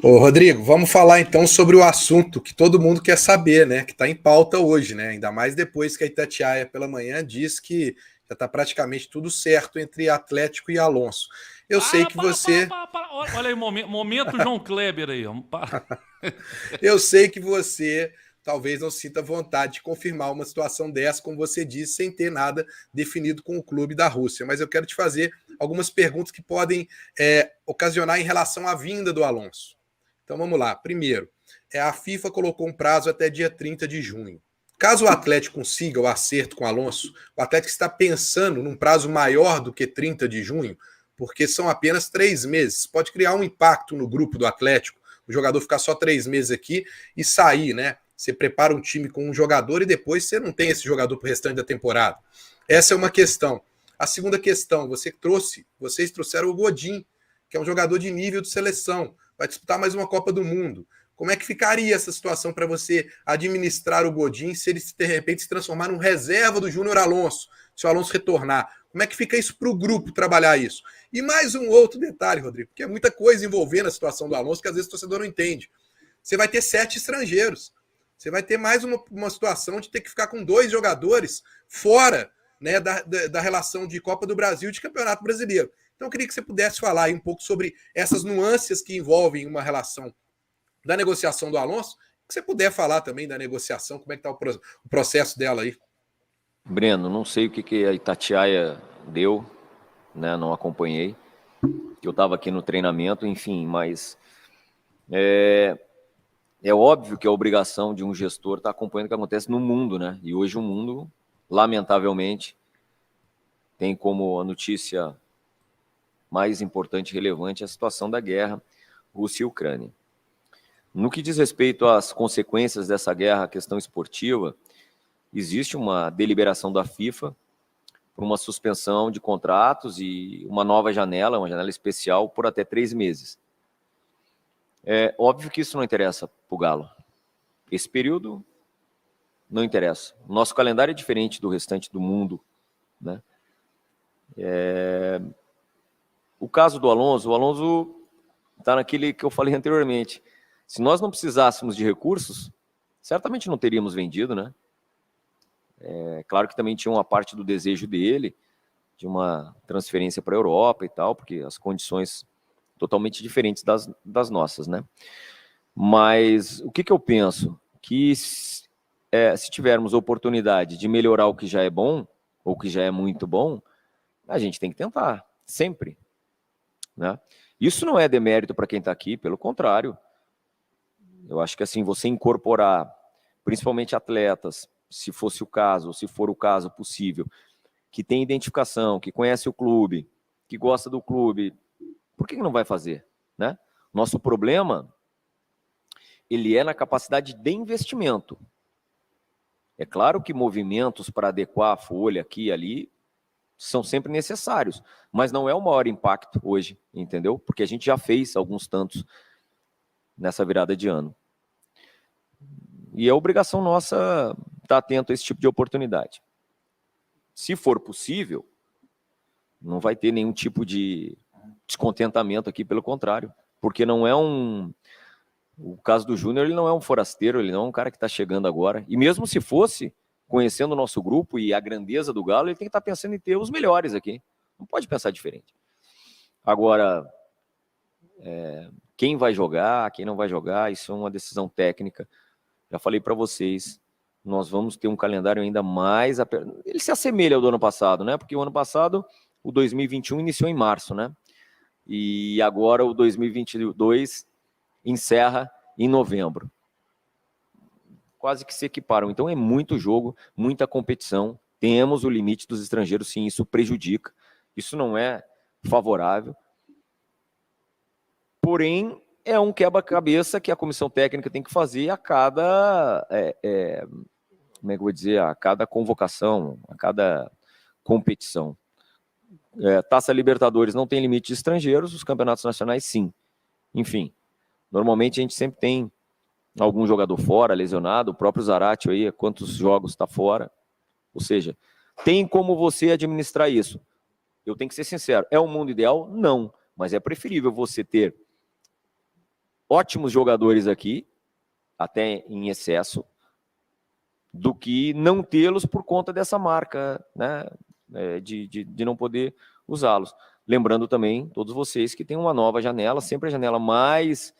Ô, Rodrigo, vamos falar então sobre o assunto que todo mundo quer saber, né? Que está em pauta hoje, né? Ainda mais depois que a Itatiaia pela manhã diz que já está praticamente tudo certo entre Atlético e Alonso. Eu sei que você... Olha aí, momento João Kleber aí. Eu sei que você talvez não sinta vontade de confirmar uma situação dessa, como você disse, sem ter nada definido com o clube da Rússia. Mas eu quero te fazer algumas perguntas que podem ocasionar em relação à vinda do Alonso. Então vamos lá. Primeiro, a FIFA colocou um prazo até dia 30 de junho. Caso o Atlético consiga o acerto com o Alonso, o Atlético está pensando num prazo maior do que 30 de junho, porque são apenas 3 meses. Pode criar um impacto no grupo do Atlético, o jogador ficar só 3 meses aqui e sair, né? Você prepara um time com um jogador e depois você não tem esse jogador para o restante da temporada. Essa é uma questão. A segunda questão, vocês trouxeram o Godin, que é um jogador de nível de seleção, vai disputar mais uma Copa do Mundo. Como é que ficaria essa situação para você administrar o Godin se ele de repente se transformar num reserva do Júnior Alonso, se o Alonso retornar? Como é que fica isso para o grupo trabalhar isso? E mais um outro detalhe, Rodrigo, porque é muita coisa envolvendo a situação do Alonso que às vezes o torcedor não entende. Você vai ter 7 estrangeiros. Você vai ter mais uma situação de ter que ficar com 2 jogadores fora, né, da relação de Copa do Brasil e de Campeonato Brasileiro. Então eu queria que você pudesse falar aí um pouco sobre essas nuances que envolvem uma relação da negociação do Alonso, que você puder falar também da negociação, como é que está o processo dela aí. Breno, não sei o que a Itatiaia deu, né, não acompanhei. Eu estava aqui no treinamento, enfim, mas é óbvio que a obrigação de um gestor está acompanhando o que acontece no mundo, né? E hoje o mundo, lamentavelmente, tem como a notícia mais importante e relevante a situação da guerra Rússia e Ucrânia. No que diz respeito às consequências dessa guerra, a questão esportiva, existe uma deliberação da FIFA por uma suspensão de contratos e uma nova janela, uma janela especial por até 3 meses. É óbvio que isso não interessa para o Galo. Esse período não interessa. O nosso calendário é diferente do restante do mundo, né? O caso do Alonso, o Alonso está naquele que eu falei anteriormente. Se nós não precisássemos de recursos, certamente não teríamos vendido, né? Claro que também tinha uma parte do desejo dele, de uma transferência para a Europa e tal, porque as condições totalmente diferentes das nossas, né? Mas o que eu penso? Que se tivermos oportunidade de melhorar o que já é bom, ou que já é muito bom, a gente tem que tentar, sempre, né? Isso não é demérito para quem está aqui, pelo contrário. Eu acho que assim, você incorporar, principalmente atletas, se fosse o caso, ou se for o caso possível, que tem identificação, que conhece o clube, que gosta do clube, por que não vai fazer, né? Nosso problema ele é na capacidade de investimento. É claro que movimentos para adequar a folha aqui e ali são sempre necessários, mas não é o maior impacto hoje, entendeu? Porque a gente já fez alguns tantos nessa virada de ano. E é obrigação nossa estar atento a esse tipo de oportunidade. Se for possível, não vai ter nenhum tipo de descontentamento aqui, pelo contrário, porque não é um... O caso do Júnior, ele não é um forasteiro, ele não é um cara que está chegando agora. E mesmo se fosse, conhecendo o nosso grupo e a grandeza do Galo, ele tem que estar pensando em ter os melhores aqui. Não pode pensar diferente. Agora, quem vai jogar, quem não vai jogar, isso é uma decisão técnica. Já falei para vocês, nós vamos ter um calendário ainda mais... Ele se assemelha ao do ano passado, né? Porque o ano passado, o 2021 iniciou em março, né? E agora o 2022 encerra em novembro. Quase que se equiparam. Então é muito jogo, muita competição. Temos o limite dos estrangeiros, sim, isso prejudica. Isso não é favorável. Porém, é um quebra-cabeça que a comissão técnica tem que fazer a cada... como é que eu vou dizer? A cada convocação, a cada competição. Taça Libertadores não tem limite de estrangeiros, os campeonatos nacionais sim. Enfim, normalmente a gente sempre tem algum jogador fora, lesionado, o próprio Zarate aí, quantos jogos está fora. Ou seja, tem como você administrar isso. Eu tenho que ser sincero, é o mundo ideal? Não, mas é preferível você ter ótimos jogadores aqui, até em excesso, do que não tê-los por conta dessa marca, né, de não poder usá-los. Lembrando também, todos vocês, que tem uma nova janela, sempre a janela mais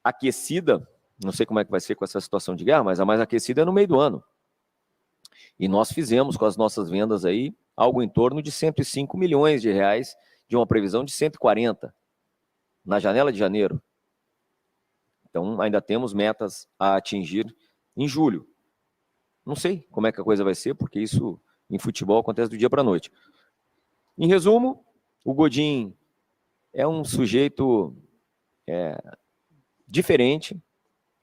aquecida, não sei como é que vai ser com essa situação de guerra, mas a mais aquecida é no meio do ano. E nós fizemos com as nossas vendas aí algo em torno de 105 milhões de reais, de uma previsão de 140 na janela de janeiro. Então ainda temos metas a atingir em julho. Não sei como é que a coisa vai ser, porque isso em futebol acontece do dia para a noite. Em resumo, o Godin é um sujeito diferente.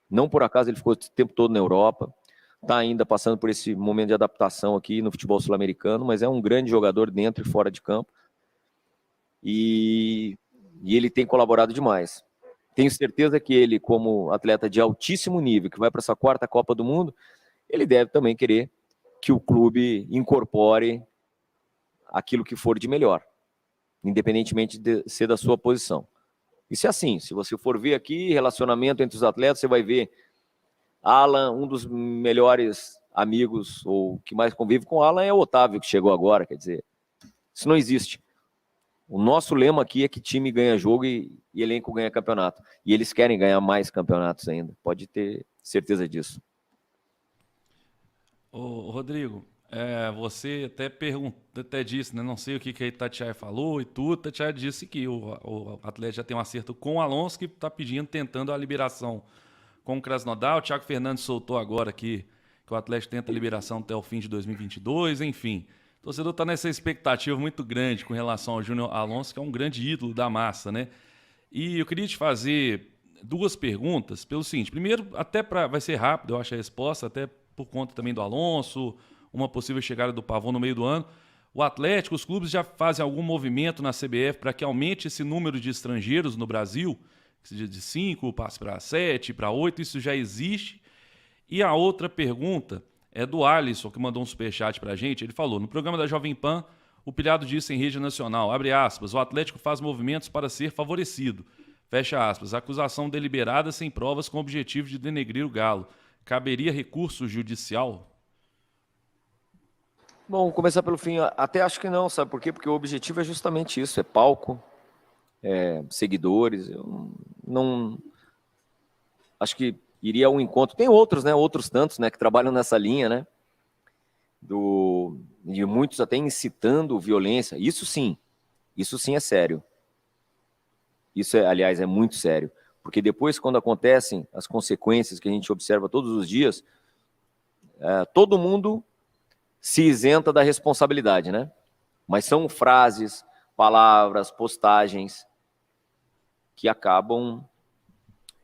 Não por acaso ele ficou o tempo todo na Europa. Está ainda passando por esse momento de adaptação aqui no futebol sul-americano, mas é um grande jogador dentro e fora de campo. E ele tem colaborado demais. Tenho certeza que ele, como atleta de altíssimo nível, que vai para essa 4ª Copa do Mundo, ele deve também querer que o clube incorpore aquilo que for de melhor, independentemente de ser da sua posição. Isso é assim, se você for ver aqui, relacionamento entre os atletas, você vai ver Alan, um dos melhores amigos, ou que mais convive com o Alan é o Otávio, que chegou agora, quer dizer, isso não existe. O nosso lema aqui é que time ganha jogo e elenco ganha campeonato. E eles querem ganhar mais campeonatos ainda, pode ter certeza disso. Ô, Rodrigo, você até disse, né? Não sei o que a Itatiaia falou e tudo. Itatiaia disse que o Atlético já tem um acerto com o Alonso, que está tentando a liberação com o Krasnodar. O Thiago Fernandes soltou agora que o Atlético tenta a liberação até o fim de 2022. Enfim, o torcedor está nessa expectativa muito grande com relação ao Júnior Alonso, que é um grande ídolo da massa, né? E eu queria te fazer 2 perguntas pelo seguinte. Primeiro, vai ser rápido, eu acho a resposta, até por conta também do Alonso, uma possível chegada do Pavão no meio do ano. O Atlético, os clubes já fazem algum movimento na CBF para que aumente esse número de estrangeiros no Brasil? De 5, passe para 7, para 8, isso já existe. E a outra pergunta é do Alisson, que mandou um superchat para a gente. Ele falou, no programa da Jovem Pan, o Pilhado disse em rede nacional, abre aspas, o Atlético faz movimentos para ser favorecido, fecha aspas, acusação deliberada sem provas com o objetivo de denegrir o Galo. Caberia recurso judicial? Bom, vou começar pelo fim. Até acho que não, sabe por quê? Porque o objetivo é justamente isso, é palco, seguidores. Eu não... Acho que iria ao encontro. Tem outros, né? Outros tantos, né? Que trabalham nessa linha, né? E muitos até incitando violência. Isso sim é sério. Isso, aliás, é muito sério. Porque depois, quando acontecem as consequências que a gente observa todos os dias, todo mundo se isenta da responsabilidade, né? Mas são frases, palavras, postagens que acabam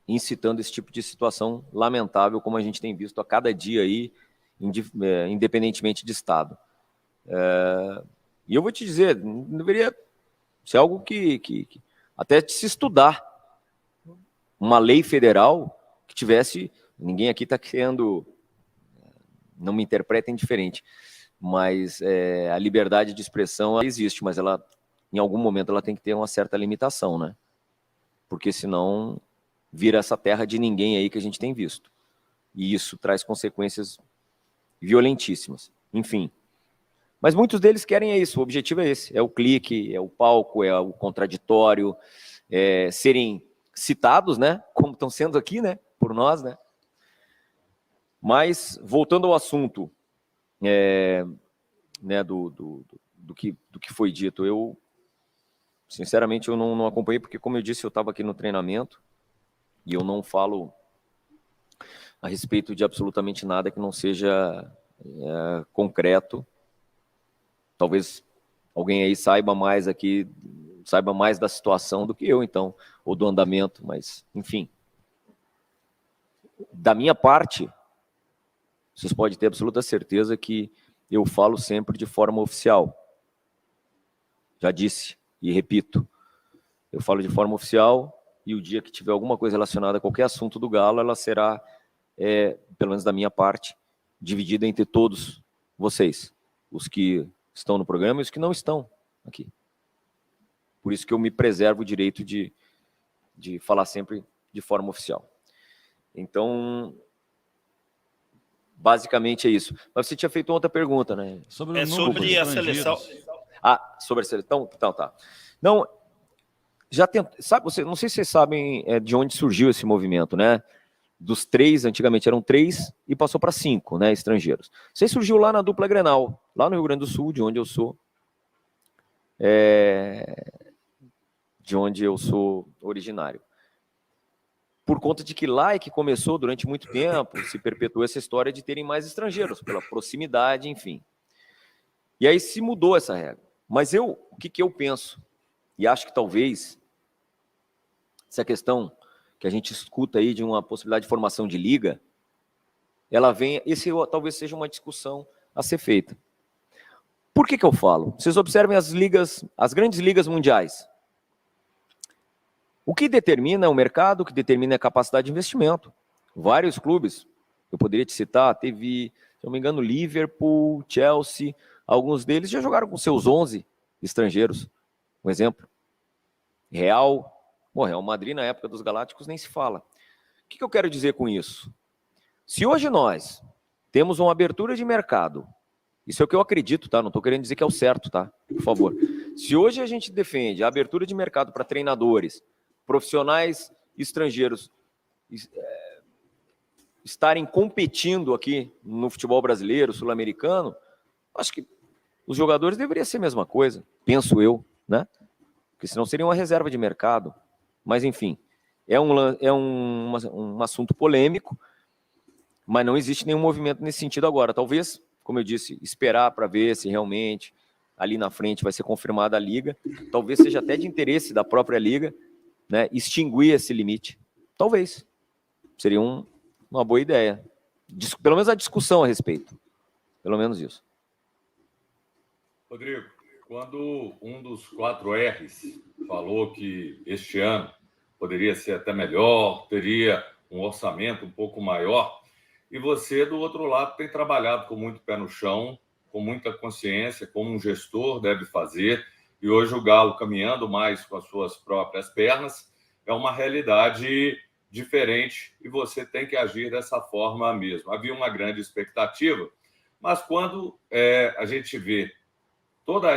incitando esse tipo de situação lamentável, como a gente tem visto a cada dia aí, independentemente de estado. E eu vou te dizer, deveria ser algo que até se estudar uma lei federal que tivesse, ninguém aqui está querendo, não me interpretem diferente, mas a liberdade de expressão ela existe, mas ela, em algum momento, ela tem que ter uma certa limitação, né? Porque senão vira essa terra de ninguém aí que a gente tem visto. E isso traz consequências violentíssimas. Enfim. Mas muitos deles querem isso, o objetivo é esse, é o clique, é o palco, é o contraditório, serem citados, né, como estão sendo aqui, né, por nós, né. Mas, voltando ao assunto, né, do que foi dito, eu, sinceramente, eu não acompanhei, porque, como eu disse, eu estava aqui no treinamento, e eu não falo a respeito de absolutamente nada que não seja concreto. Talvez alguém aí saiba mais aqui, saiba mais da situação do que eu, então, ou do andamento, mas, enfim. Da minha parte, vocês podem ter absoluta certeza que eu falo sempre de forma oficial. Já disse e repito, eu falo de forma oficial e o dia que tiver alguma coisa relacionada a qualquer assunto do Galo, ela será, pelo menos da minha parte, dividida entre todos vocês, os que estão no programa e os que não estão aqui. Por isso que eu me preservo o direito de falar sempre de forma oficial. Então, basicamente é isso. Mas você tinha feito outra pergunta, né? Sobre a seleção. Sobre a seleção? Então, tá. Não, sabe, não sei se vocês sabem de onde surgiu esse movimento, né? Dos 3, antigamente eram 3 e passou para 5, né, estrangeiros. Isso aí surgiu lá na dupla Grenal, lá no Rio Grande do Sul, de onde eu sou. De onde eu sou originário. Por conta de que lá é que começou, durante muito tempo, se perpetuou essa história de terem mais estrangeiros, pela proximidade, enfim. E aí se mudou essa regra. Mas o que eu penso? E acho que talvez essa questão que a gente escuta aí de uma possibilidade de formação de liga, ela venha, talvez seja uma discussão a ser feita. Por que eu falo? Vocês observem as grandes ligas mundiais. O que determina o mercado, o que determina a capacidade de investimento. Vários clubes, eu poderia te citar, teve, se não me engano, Liverpool, Chelsea, alguns deles já jogaram com seus 11 estrangeiros. Um exemplo. Real Madrid, na época dos Galácticos, nem se fala. O que eu quero dizer com isso? Se hoje nós temos uma abertura de mercado, isso é o que eu acredito, tá? Não estou querendo dizer que é o certo, tá? Por favor. Se hoje a gente defende a abertura de mercado para treinadores, profissionais estrangeiros estarem competindo aqui no futebol brasileiro, sul-americano, acho que os jogadores deveriam ser a mesma coisa, penso eu, né? Porque senão seria uma reserva de mercado. Mas, enfim, é um assunto polêmico, mas não existe nenhum movimento nesse sentido agora. Talvez, como eu disse, esperar para ver se realmente ali na frente vai ser confirmada a liga. Talvez seja até de interesse da própria liga, né, extinguir esse limite. Talvez. Seria uma boa ideia. Pelo menos a discussão a respeito. Pelo menos isso. Rodrigo, quando um dos 4 R's falou que este ano poderia ser até melhor, teria um orçamento um pouco maior, e você, do outro lado, tem trabalhado com muito pé no chão, com muita consciência, como um gestor deve fazer, e hoje o Galo, caminhando mais com as suas próprias pernas, é uma realidade diferente, e você tem que agir dessa forma mesmo. Havia uma grande expectativa, mas quando a gente vê toda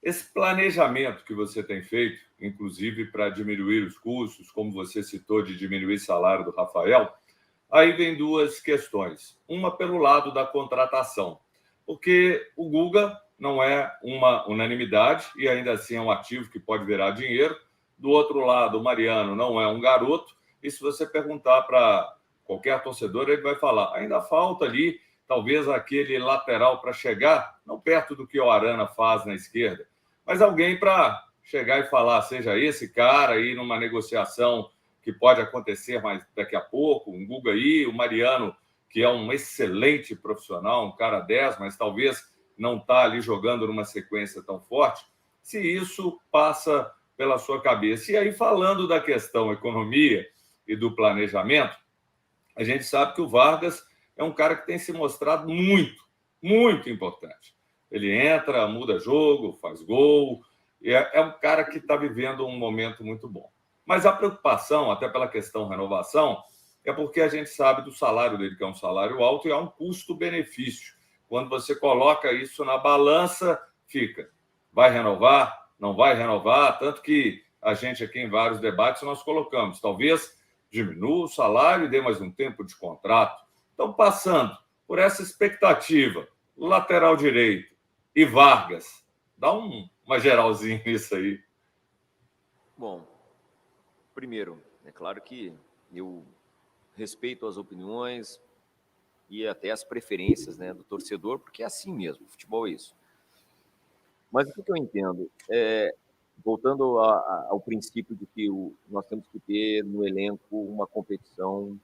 esse planejamento que você tem feito, inclusive para diminuir os custos, como você citou, de diminuir o salário do Rafael, aí vem 2 questões. Uma pelo lado da contratação, porque o Guga não é uma unanimidade e ainda assim é um ativo que pode virar dinheiro. Do outro lado, o Mariano não é um garoto, e se você perguntar para qualquer torcedor, ele vai falar, ainda falta ali talvez aquele lateral para chegar, não perto do que o Arana faz na esquerda, mas alguém para chegar e falar, seja esse cara aí numa negociação que pode acontecer mais daqui a pouco, um Guga aí, o Mariano, que é um excelente profissional, um cara 10, mas talvez não está ali jogando numa sequência tão forte, se isso passa pela sua cabeça. E aí, falando da questão economia e do planejamento, a gente sabe que o Vargas é um cara que tem se mostrado muito, muito importante. Ele entra, muda jogo, faz gol, e é um cara que está vivendo um momento muito bom. Mas a preocupação, até pela questão renovação, é porque a gente sabe do salário dele, que é um salário alto, e há um custo-benefício. Quando você coloca isso na balança, fica, vai renovar, não vai renovar, tanto que a gente aqui em vários debates nós colocamos, talvez diminua o salário e dê mais um tempo de contrato. Então, passando por essa expectativa, lateral direito e Vargas, dá uma geralzinha nisso aí. Bom, primeiro, é claro que eu respeito as opiniões e até as preferências, né, do torcedor, porque é assim mesmo, futebol é isso. Mas o que eu entendo? Voltando ao princípio de que nós temos que ter no elenco uma competição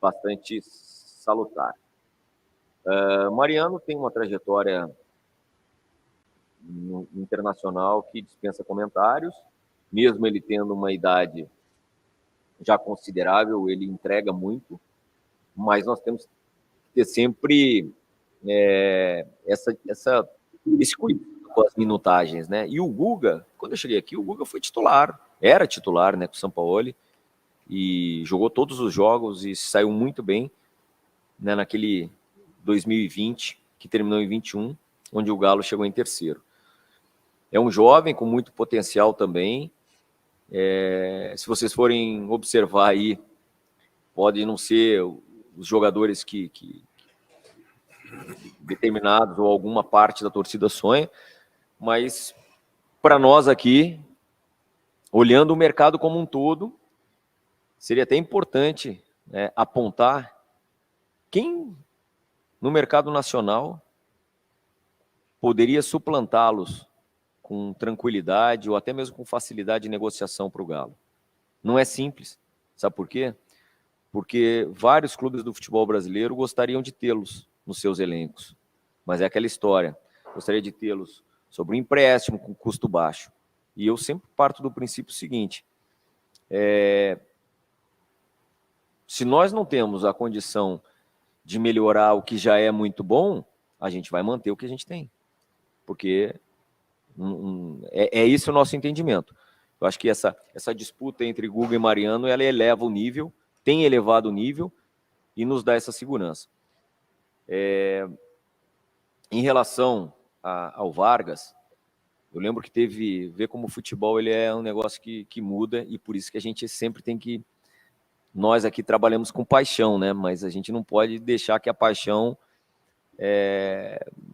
bastante salutar. Mariano tem uma trajetória internacional que dispensa comentários, mesmo ele tendo uma idade já considerável, ele entrega muito, mas nós temos que ter sempre esse cuidado com as minutagens, né? E o Guga, quando eu cheguei aqui, o Guga foi titular, era titular, né, com o Sampaoli, e jogou todos os jogos e saiu muito bem, né, naquele 2020, que terminou em 21, onde o Galo chegou em terceiro. É um jovem com muito potencial também. Se vocês forem observar aí, pode não ser os jogadores que determinados ou alguma parte da torcida sonha, mas para nós aqui, olhando o mercado como um todo, seria até importante, né, apontar quem no mercado nacional poderia suplantá-los com tranquilidade ou até mesmo com facilidade de negociação para o Galo. Não é simples. Sabe por quê? Porque vários clubes do futebol brasileiro gostariam de tê-los nos seus elencos. Mas é aquela história. Gostaria de tê-los sobre um empréstimo com custo baixo. E eu sempre parto do princípio seguinte. Se nós não temos a condição de melhorar o que já é muito bom, a gente vai manter o que a gente tem. Porque é esse o nosso entendimento. Eu acho que essa disputa entre Guga e Mariano, ela eleva o nível, tem elevado o nível e nos dá essa segurança. Em relação ao Vargas, eu lembro que ver como o futebol ele é um negócio que muda e por isso que a gente sempre tem que... Nós aqui trabalhamos com paixão, né? Mas a gente não pode deixar que a paixão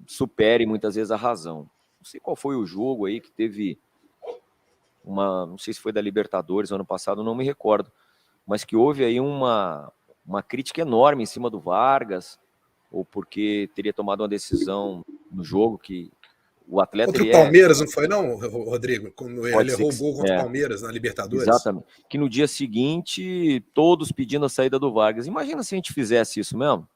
supere muitas vezes a razão. Não sei qual foi o jogo aí que teve não sei se foi da Libertadores ano passado, não me recordo, mas que houve aí uma crítica enorme em cima do Vargas, ou porque teria tomado uma decisão no jogo que o atleta... Contra o Palmeiras, não foi não, Rodrigo? Quando ele errou o gol contra o É. Palmeiras na Libertadores? Exatamente. Que no dia seguinte, todos pedindo a saída do Vargas. Imagina se a gente fizesse isso mesmo.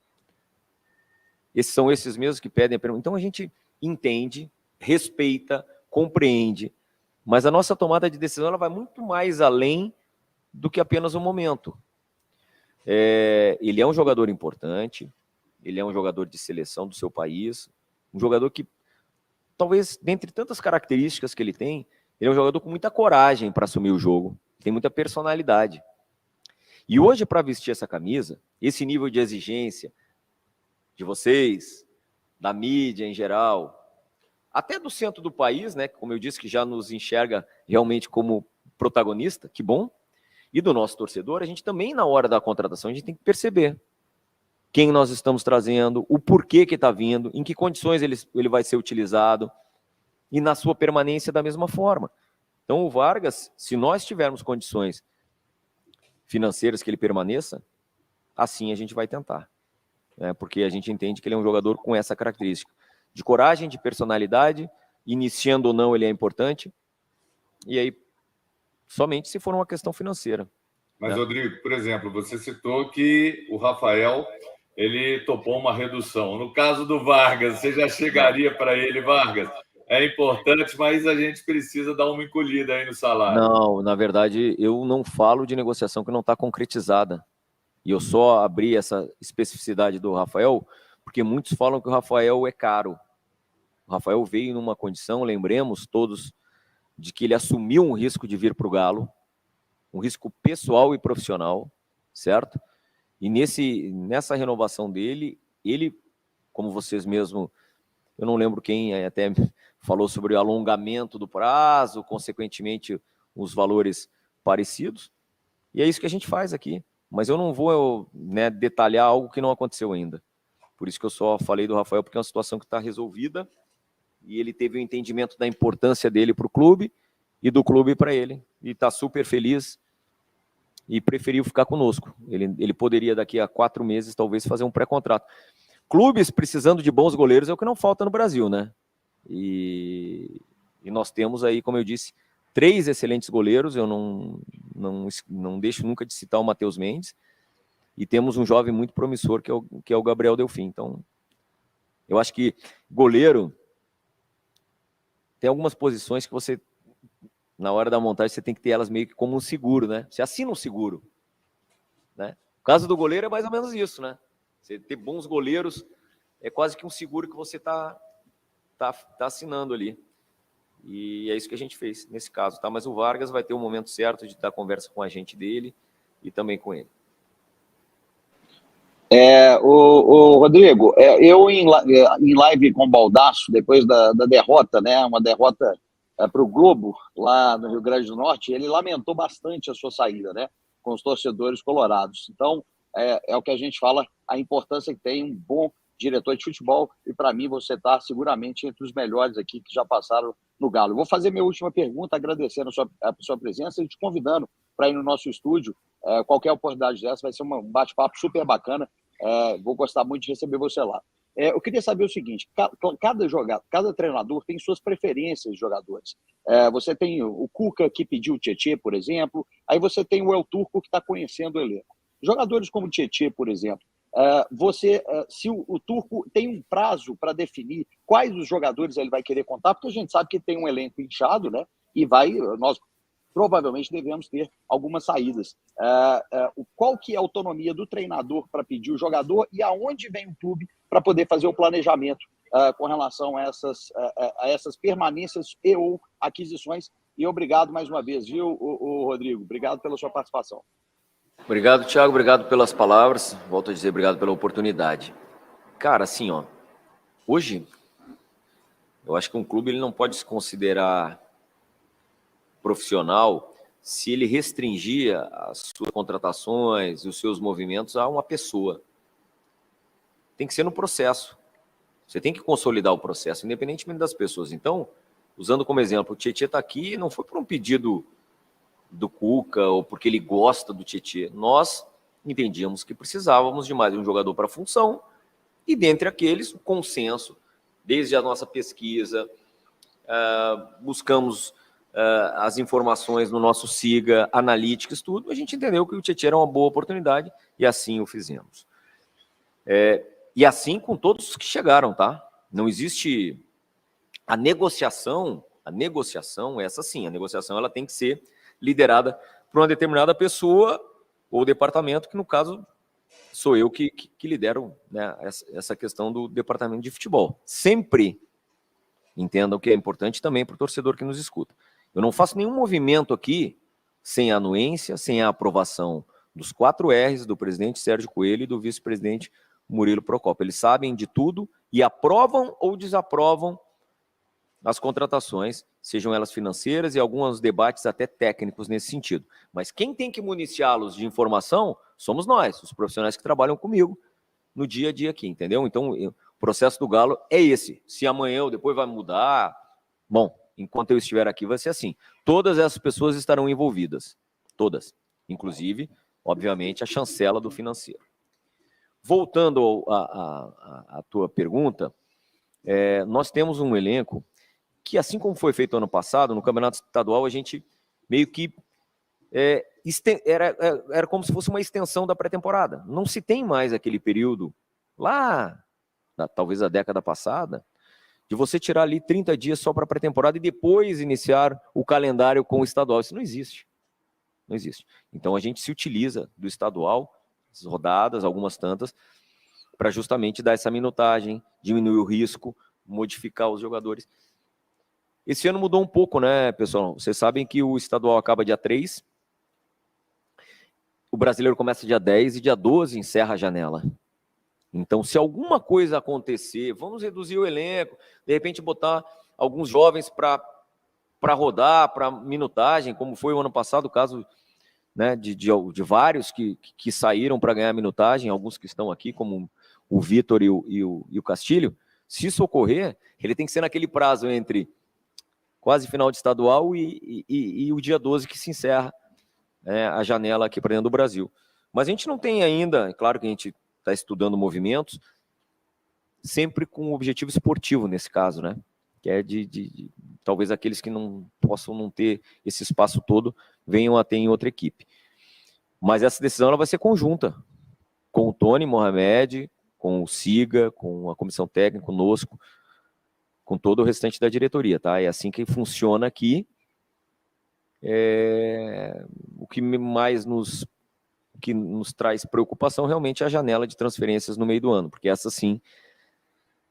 São esses mesmos que pedem a pergunta. Então a gente entende, respeita, compreende, mas a nossa tomada de decisão ela vai muito mais além do que apenas o momento. Ele é um jogador importante, ele é um jogador de seleção do seu país, um jogador que, talvez, dentre tantas características que ele tem, ele é um jogador com muita coragem para assumir o jogo, tem muita personalidade. E hoje, para vestir essa camisa, esse nível de exigência de vocês, da mídia em geral, até do centro do país, né, como eu disse, que já nos enxerga realmente como protagonista, que bom, e do nosso torcedor, a gente também, na hora da contratação, a gente tem que perceber quem nós estamos trazendo, o porquê que está vindo, em que condições ele vai ser utilizado, e na sua permanência da mesma forma. Então, o Vargas, se nós tivermos condições financeiras que ele permaneça, assim a gente vai tentar. Porque a gente entende que ele é um jogador com essa característica. De coragem, de personalidade, iniciando ou não ele é importante, e aí somente se for uma questão financeira. Mas, Rodrigo, por exemplo, você citou que o Rafael ele topou uma redução. No caso do Vargas, você já chegaria para ele, Vargas? É importante, mas a gente precisa dar uma encolhida aí no salário. Não, na verdade, eu não falo de negociação que não está concretizada. E eu só abri essa especificidade do Rafael, porque muitos falam que o Rafael é caro. O Rafael veio numa condição, lembremos todos, de que ele assumiu um risco de vir para o Galo, um risco pessoal e profissional, certo? E nessa renovação dele, ele, como vocês mesmo, eu não lembro quem até falou sobre o alongamento do prazo, consequentemente os valores parecidos, e é isso que a gente faz aqui. Mas eu não vou detalhar algo que não aconteceu ainda. Por isso que eu só falei do Rafael, porque é uma situação que está resolvida, e ele teve o entendimento da importância dele para o clube, e do clube para ele, e está super feliz, e preferiu ficar conosco. Ele poderia, daqui a 4 meses, talvez, fazer um pré-contrato. Clubes precisando de bons goleiros é o que não falta no Brasil, né? E nós temos aí, como eu disse, 3 excelentes goleiros, eu não deixo nunca de citar o Matheus Mendes, e temos um jovem muito promissor, que é o Gabriel Delfim. Então, eu acho que goleiro tem algumas posições que você, na hora da montagem, você tem que ter elas meio que como um seguro, né? Você assina um seguro, né? O caso do goleiro é mais ou menos isso, né? Você ter bons goleiros é quase que um seguro que você tá assinando ali. E é isso que a gente fez nesse caso, tá? Mas o Vargas vai ter o momento certo de dar conversa com a gente dele e também com ele. O Rodrigo, eu em live com o Baldasso, depois da derrota, né? Uma derrota para o Globo, lá no Rio Grande do Norte, ele lamentou bastante a sua saída, né? Com os torcedores colorados. Então, é o que a gente fala, a importância que tem um bom diretor de futebol, e para mim você está seguramente entre os melhores aqui que já passaram no Galo. Vou fazer minha última pergunta, agradecendo a sua presença e te convidando para ir no nosso estúdio. Qualquer oportunidade dessa vai ser um bate-papo super bacana. Vou gostar muito de receber você lá. Eu queria saber o seguinte: cada treinador tem suas preferências de jogadores. Você tem o Cuca, que pediu o Tietê, por exemplo, aí você tem o El Turco, que está conhecendo o elenco. Jogadores como o Tietê, por exemplo, se o Turco tem um prazo para definir quais os jogadores ele vai querer contar, porque a gente sabe que tem um elenco inchado, né? E nós provavelmente devemos ter algumas saídas. Qual que é a autonomia do treinador para pedir o jogador e aonde vem o clube para poder fazer o planejamento com relação a essas permanências e ou aquisições? E obrigado mais uma vez, viu, Rodrigo? Obrigado pela sua participação. Obrigado, Thiago. Obrigado pelas palavras. Volto a dizer obrigado pela oportunidade. Cara, assim, hoje, eu acho que um clube ele não pode se considerar profissional se ele restringir as suas contratações e os seus movimentos a uma pessoa. Tem que ser no processo. Você tem que consolidar o processo, independentemente das pessoas. Então, usando como exemplo, o Tietê está aqui, não foi por um pedido do Cuca ou porque ele gosta do Tietê. Nós entendíamos que precisávamos de mais um jogador para a função e, dentre aqueles, o consenso, desde a nossa pesquisa, buscamos as informações no nosso SIGA, Analytics, tudo, a gente entendeu que o Tietê era uma boa oportunidade e assim o fizemos. E assim com todos os que chegaram, tá? Não existe a negociação é essa sim, a negociação ela tem que ser liderada por uma determinada pessoa ou departamento, que no caso sou eu que lidero, né, essa questão do departamento de futebol. Sempre entendam que é importante também para o torcedor que nos escuta. Eu não faço nenhum movimento aqui sem a anuência, sem a aprovação dos 4 R's do presidente Sérgio Coelho e do vice-presidente Murilo Procópio. Eles sabem de tudo e aprovam ou desaprovam as contratações, sejam elas financeiras e alguns debates até técnicos nesse sentido. Mas quem tem que municiá-los de informação somos nós, os profissionais que trabalham comigo no dia a dia aqui, entendeu? Então, o processo do Galo é esse. Se amanhã ou depois vai mudar, bom, enquanto eu estiver aqui vai ser assim. Todas essas pessoas estarão envolvidas, todas, inclusive, obviamente, a chancela do financeiro. Voltando à tua pergunta, nós temos um elenco que, assim como foi feito ano passado, no Campeonato Estadual, a gente meio que era como se fosse uma extensão da pré-temporada. Não se tem mais aquele período lá, talvez a década passada, de você tirar ali 30 dias só para a pré-temporada e depois iniciar o calendário com o estadual. Isso não existe. Não existe. Então a gente se utiliza do estadual, as rodadas, algumas tantas, para justamente dar essa minutagem, diminuir o risco, modificar os jogadores. Esse ano mudou um pouco, né, pessoal? Vocês sabem que o estadual acaba dia 3, o brasileiro começa dia 10 e dia 12 encerra a janela. Então, se alguma coisa acontecer, vamos reduzir o elenco, de repente botar alguns jovens para rodar, para minutagem, como foi o ano passado, o caso, né, de vários que saíram para ganhar minutagem, alguns que estão aqui, como o Vitor e o Castilho. Se isso ocorrer, ele tem que ser naquele prazo entre quase final de estadual e o dia 12 que se encerra, né, a janela aqui para dentro do Brasil. Mas a gente não tem ainda, claro que a gente está estudando movimentos, sempre com um objetivo esportivo nesse caso, né? Que é de talvez aqueles que não possam não ter esse espaço todo venham a ter em outra equipe. Mas essa decisão ela vai ser conjunta com o Tony Mohamed, com o Siga, com a comissão técnica, conosco, com todo o restante da diretoria, tá? É assim que funciona aqui. O que mais nos traz preocupação realmente é a janela de transferências no meio do ano, porque essa sim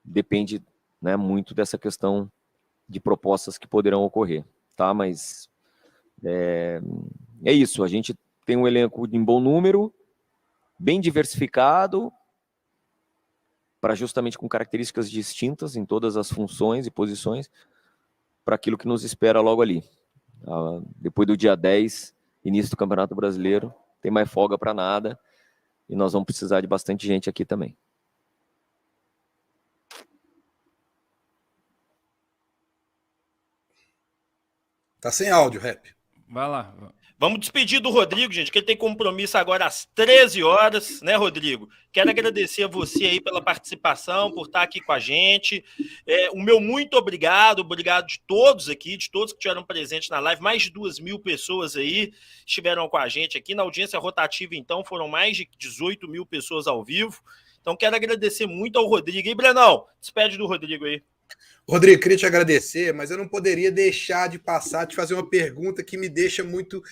depende, né, muito dessa questão de propostas que poderão ocorrer, tá? Mas é isso, a gente tem um elenco em bom número, bem diversificado, para justamente com características distintas em todas as funções e posições, para aquilo que nos espera logo ali. Depois do dia 10, início do Campeonato Brasileiro, tem mais folga para nada, e nós vamos precisar de bastante gente aqui também. Tá sem áudio, Rap. Vai lá. Vamos despedir do Rodrigo, gente, que ele tem compromisso agora às 13 horas, né, Rodrigo? Quero agradecer a você aí pela participação, por estar aqui com a gente. O meu muito obrigado de todos aqui, de todos que estiveram presentes na live. Mais de 2.000 pessoas aí estiveram com a gente aqui. Na audiência rotativa, então, foram mais de 18.000 pessoas ao vivo. Então, quero agradecer muito ao Rodrigo. E, Brenão, despede do Rodrigo aí. Rodrigo, queria te agradecer, mas eu não poderia deixar de passar, de fazer uma pergunta que me deixa muito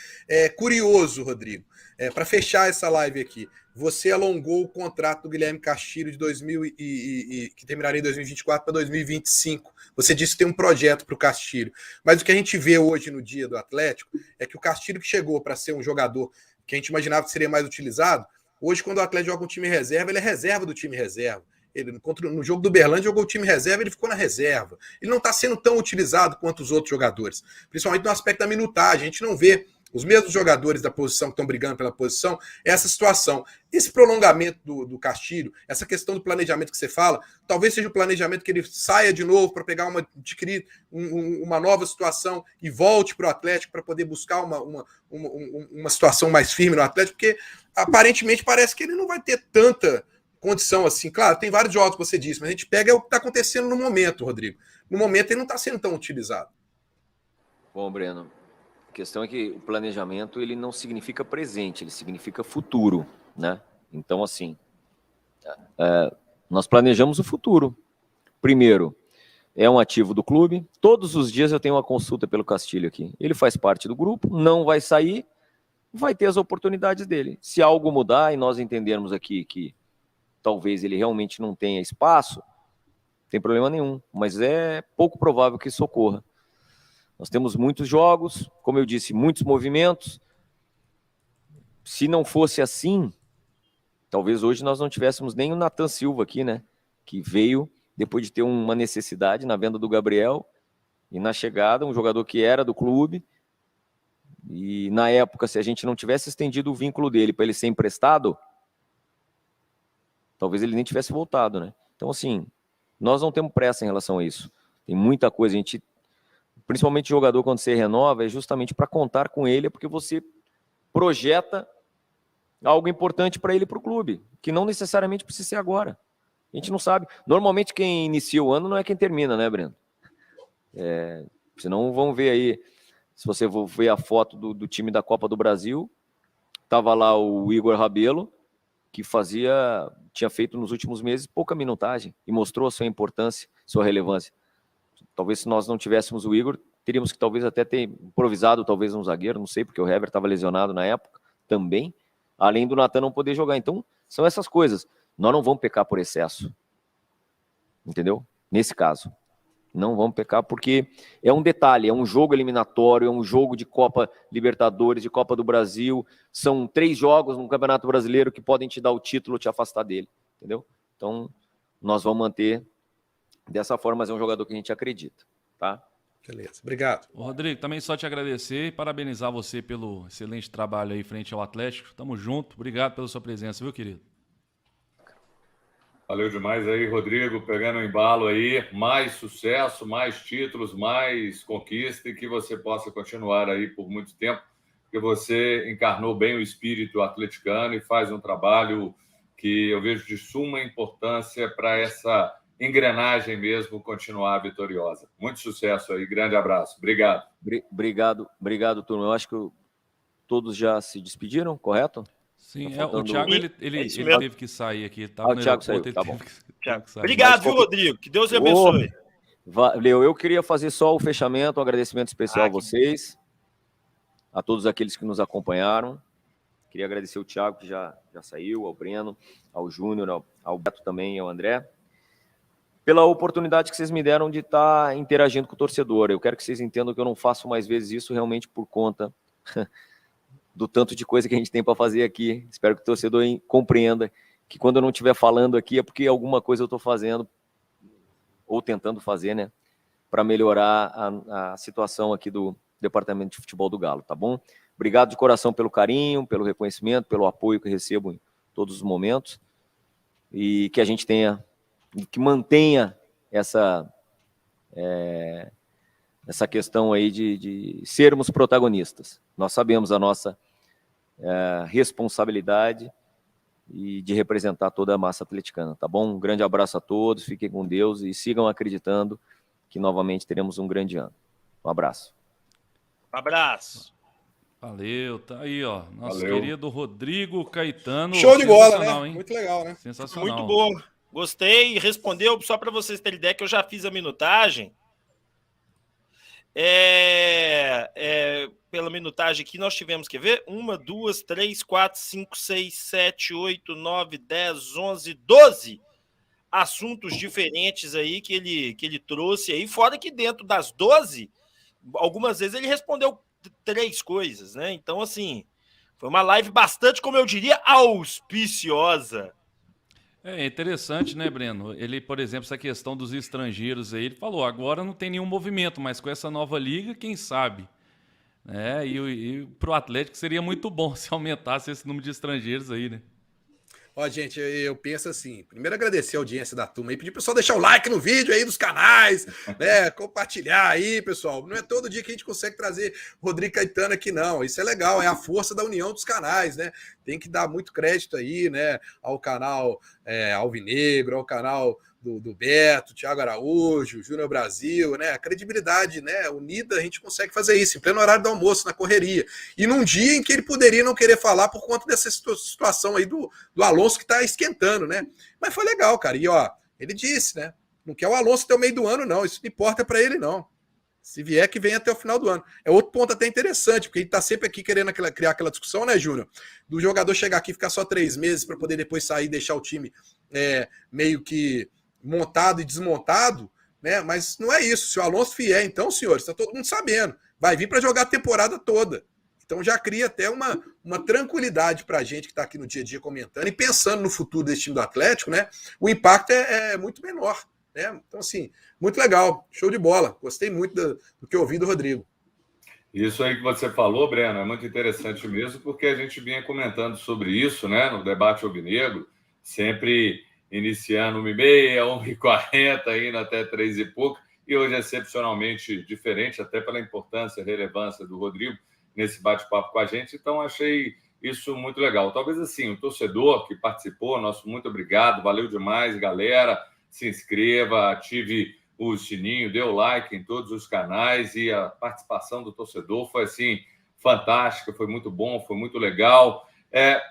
curioso, Rodrigo. Para fechar essa live aqui, você alongou o contrato do Guilherme Castilho de que terminaria em 2024 para 2025. Você disse que tem um projeto para o Castilho, mas o que a gente vê hoje no dia do Atlético é que o Castilho, que chegou para ser um jogador que a gente imaginava que seria mais utilizado, hoje, quando o Atlético joga um time reserva, ele é reserva do time reserva. Ele, no jogo do Berlândia, jogou o time reserva, ele ficou na reserva. Ele não está sendo tão utilizado quanto os outros jogadores, principalmente no aspecto da minutagem. A gente não vê os mesmos jogadores da posição que estão brigando pela posição, essa situação. Esse prolongamento do Castilho, essa questão do planejamento que você fala, talvez seja o planejamento que ele saia de novo para adquirir uma nova situação e volte para o Atlético para poder buscar uma situação mais firme no Atlético, porque aparentemente parece que ele não vai ter tanta condição assim. Claro, tem vários jogos que você disse, mas a gente pega o que está acontecendo no momento, Rodrigo. No momento ele não está sendo tão utilizado. Bom, Breno, a questão é que o planejamento ele não significa presente, ele significa futuro, né? Então, assim, nós planejamos o futuro. Primeiro, é um ativo do clube. Todos os dias eu tenho uma consulta pelo Castilho aqui. Ele faz parte do grupo, não vai sair, vai ter as oportunidades dele. Se algo mudar e nós entendermos aqui que talvez ele realmente não tenha espaço, não tem problema nenhum, mas é pouco provável que isso ocorra. Nós temos muitos jogos, como eu disse, muitos movimentos. Se não fosse assim, talvez hoje nós não tivéssemos nem o Nathan Silva aqui, né? Que veio depois de ter uma necessidade na venda do Gabriel e na chegada, um jogador que era do clube. E na época, se a gente não tivesse estendido o vínculo dele para ele ser emprestado, talvez ele nem tivesse voltado, né? Então, assim, nós não temos pressa em relação a isso. Tem muita coisa, a gente, principalmente jogador, quando você renova, é justamente para contar com ele, porque você projeta algo importante para ele e para o clube, que não necessariamente precisa ser agora. A gente não sabe. Normalmente quem inicia o ano não é quem termina, né, Breno? Senão vão ver aí Se você for ver a foto do time da Copa do Brasil, estava lá o Igor Rabelo, que tinha feito nos últimos meses pouca minutagem e mostrou a sua importância, sua relevância. Talvez se nós não tivéssemos o Igor, teríamos que talvez até ter improvisado talvez um zagueiro, não sei, porque o Hever estava lesionado na época também, além do Natan não poder jogar. Então, são essas coisas. Nós não vamos pecar por excesso. Entendeu? Nesse caso. Não vamos pecar porque é um detalhe, é um jogo eliminatório, é um jogo de Copa Libertadores, de Copa do Brasil. São 3 jogos no Campeonato Brasileiro que podem te dar o título ou te afastar dele. Entendeu? Então, nós vamos manter dessa forma, mas é um jogador que a gente acredita. Tá? Beleza, obrigado. Ô, Rodrigo, também só te agradecer e parabenizar você pelo excelente trabalho aí frente ao Atlético. Tamo junto. Obrigado pela sua presença, viu, querido? Valeu demais aí, Rodrigo, pegando o embalo aí, mais sucesso, mais títulos, mais conquista e que você possa continuar aí por muito tempo, porque você encarnou bem o espírito atleticano e faz um trabalho que eu vejo de suma importância para essa engrenagem mesmo continuar vitoriosa. Muito sucesso aí, grande abraço. Obrigado. Obrigado, turma. Eu acho que todos já se despediram, correto? Sim, tá faltando... o Thiago ele teve que sair aqui. Ele tava o Thiago saiu, tá bom. Obrigado, viu, Rodrigo? Que Deus abençoe. Valeu. Eu queria fazer só o fechamento, um agradecimento especial a vocês, a todos aqueles que nos acompanharam. Queria agradecer o Thiago, que já saiu, ao Breno, ao Júnior, ao Beto também, ao André, pela oportunidade que vocês me deram de estar interagindo com o torcedor. Eu quero que vocês entendam que eu não faço mais vezes isso realmente por conta do tanto de coisa que a gente tem para fazer aqui. Espero que o torcedor compreenda que quando eu não estiver falando aqui é porque alguma coisa eu estou fazendo ou tentando fazer, né, para melhorar a situação aqui do Departamento de Futebol do Galo, tá bom? Obrigado de coração pelo carinho, pelo reconhecimento, pelo apoio que recebo em todos os momentos e que a gente que mantenha essa questão aí de sermos protagonistas. Nós sabemos a nossa responsabilidade e de representar toda a massa atleticana, tá bom? Um grande abraço a todos, fiquem com Deus e sigam acreditando que novamente teremos um grande ano. Um abraço. Um abraço. Valeu, tá aí, ó. Nosso Valeu. querido Rodrigo Caetano. Show de bola, né? Hein? Muito legal, né? Sensacional. Muito bom. Gostei. Respondeu, só para vocês terem ideia, que eu já fiz a minutagem. Pela minutagem aqui, nós tivemos, quer ver? 1, 2, 3, 4, 5, 6, 7, 8, 9, 10, 11, 12 assuntos diferentes aí que ele trouxe aí, fora que dentro das 12, algumas vezes ele respondeu 3 coisas, né? Então, assim, foi uma live bastante, como eu diria, auspiciosa. É interessante, né, Breno? Ele, por exemplo, essa questão dos estrangeiros aí, ele falou, agora não tem nenhum movimento, mas com essa nova liga, quem sabe? E para o Atlético seria muito bom se aumentasse esse número de estrangeiros aí, né? Ó, gente, eu penso assim, primeiro agradecer a audiência da turma aí, pedir pro pessoal deixar o like no vídeo aí dos canais, né, compartilhar aí, pessoal. Não é todo dia que a gente consegue trazer Rodrigo Caetano aqui, não. Isso é legal, é a força da união dos canais, né? Tem que dar muito crédito aí, né, ao canal Alvinegro, ao canal do Beto, Thiago Araújo, Júnior Brasil, né? A credibilidade, né, unida, a gente consegue fazer isso em pleno horário do almoço, na correria. E num dia em que ele poderia não querer falar por conta dessa situação aí do Alonso que tá esquentando, né? Mas foi legal, cara. E ó, ele disse, né? Não quer o Alonso até o meio do ano, não. Isso não importa para ele, não. Se vier, que venha até o final do ano. É outro ponto até interessante, porque ele tá sempre aqui querendo criar aquela discussão, né, Júnior? Do jogador chegar aqui e ficar só 3 meses para poder depois sair e deixar o time meio que montado e desmontado, né? Mas não é isso. Se o Alonso vier, então, senhores, está todo mundo sabendo. Vai vir para jogar a temporada toda. Então já cria até uma tranquilidade para a gente que está aqui no dia a dia comentando e pensando no futuro desse time do Atlético, né? O impacto é muito menor, né? Então, assim, muito legal. Show de bola. Gostei muito do que eu ouvi do Rodrigo. Isso aí que você falou, Breno, é muito interessante mesmo, porque a gente vinha comentando sobre isso, né? No debate alvinegro, sempre iniciando 1h30, 1h40, indo até 3 e pouco, e hoje é excepcionalmente diferente, até pela importância e relevância do Rodrigo nesse bate-papo com a gente, então achei isso muito legal. Talvez assim, o torcedor que participou, nosso muito obrigado, valeu demais, galera, se inscreva, ative o sininho, dê o like em todos os canais e a participação do torcedor foi assim fantástica, foi muito bom, foi muito legal.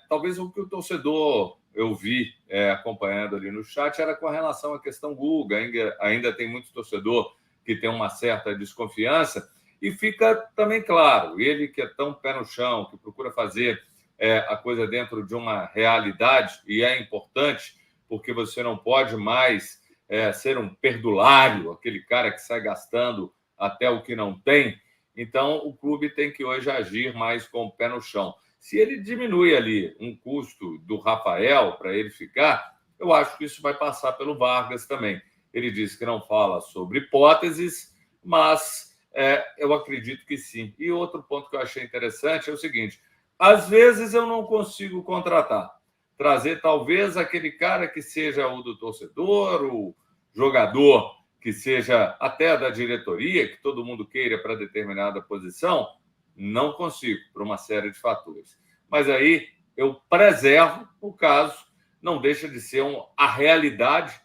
Talvez o que o torcedor eu vi acompanhando ali no chat era com relação à questão Guga. Ainda tem muito torcedor que tem uma certa desconfiança e fica também claro, ele que é tão pé no chão, que procura fazer a coisa dentro de uma realidade, e é importante porque você não pode mais ser um perdulário, aquele cara que sai gastando até o que não tem. Então, o clube tem que hoje agir mais com o pé no chão. Se ele diminui ali um custo do Rafael para ele ficar, eu acho que isso vai passar pelo Vargas também. Ele disse que não fala sobre hipóteses, mas eu acredito que sim. E outro ponto que eu achei interessante é o seguinte: às vezes eu não consigo contratar. Trazer talvez aquele cara que seja o do torcedor, o jogador que seja até da diretoria, que todo mundo queira para determinada posição, não consigo, por uma série de fatores. Mas aí eu preservo o caso, não deixa de ser a realidade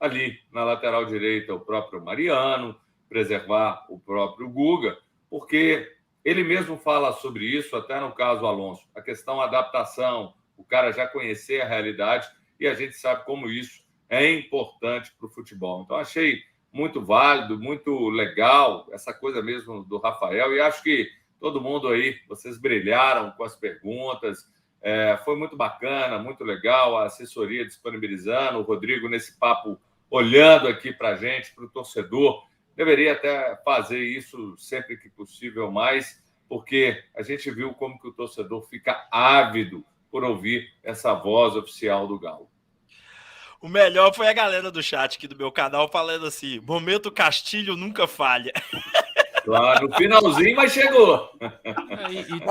ali na lateral direita, o próprio Mariano, preservar o próprio Guga, porque ele mesmo fala sobre isso, até no caso Alonso, a questão adaptação, o cara já conhecer a realidade, e a gente sabe como isso é importante para o futebol. Então, achei muito válido, muito legal essa coisa mesmo do Rafael, e acho que todo mundo aí, vocês brilharam com as perguntas, foi muito bacana, muito legal, a assessoria disponibilizando, o Rodrigo nesse papo olhando aqui para a gente, para o torcedor, deveria até fazer isso sempre que possível mais, porque a gente viu como que o torcedor fica ávido por ouvir essa voz oficial do Galo. O melhor foi a galera do chat aqui do meu canal falando assim: momento Castilho nunca falha. Claro, no finalzinho, mas chegou.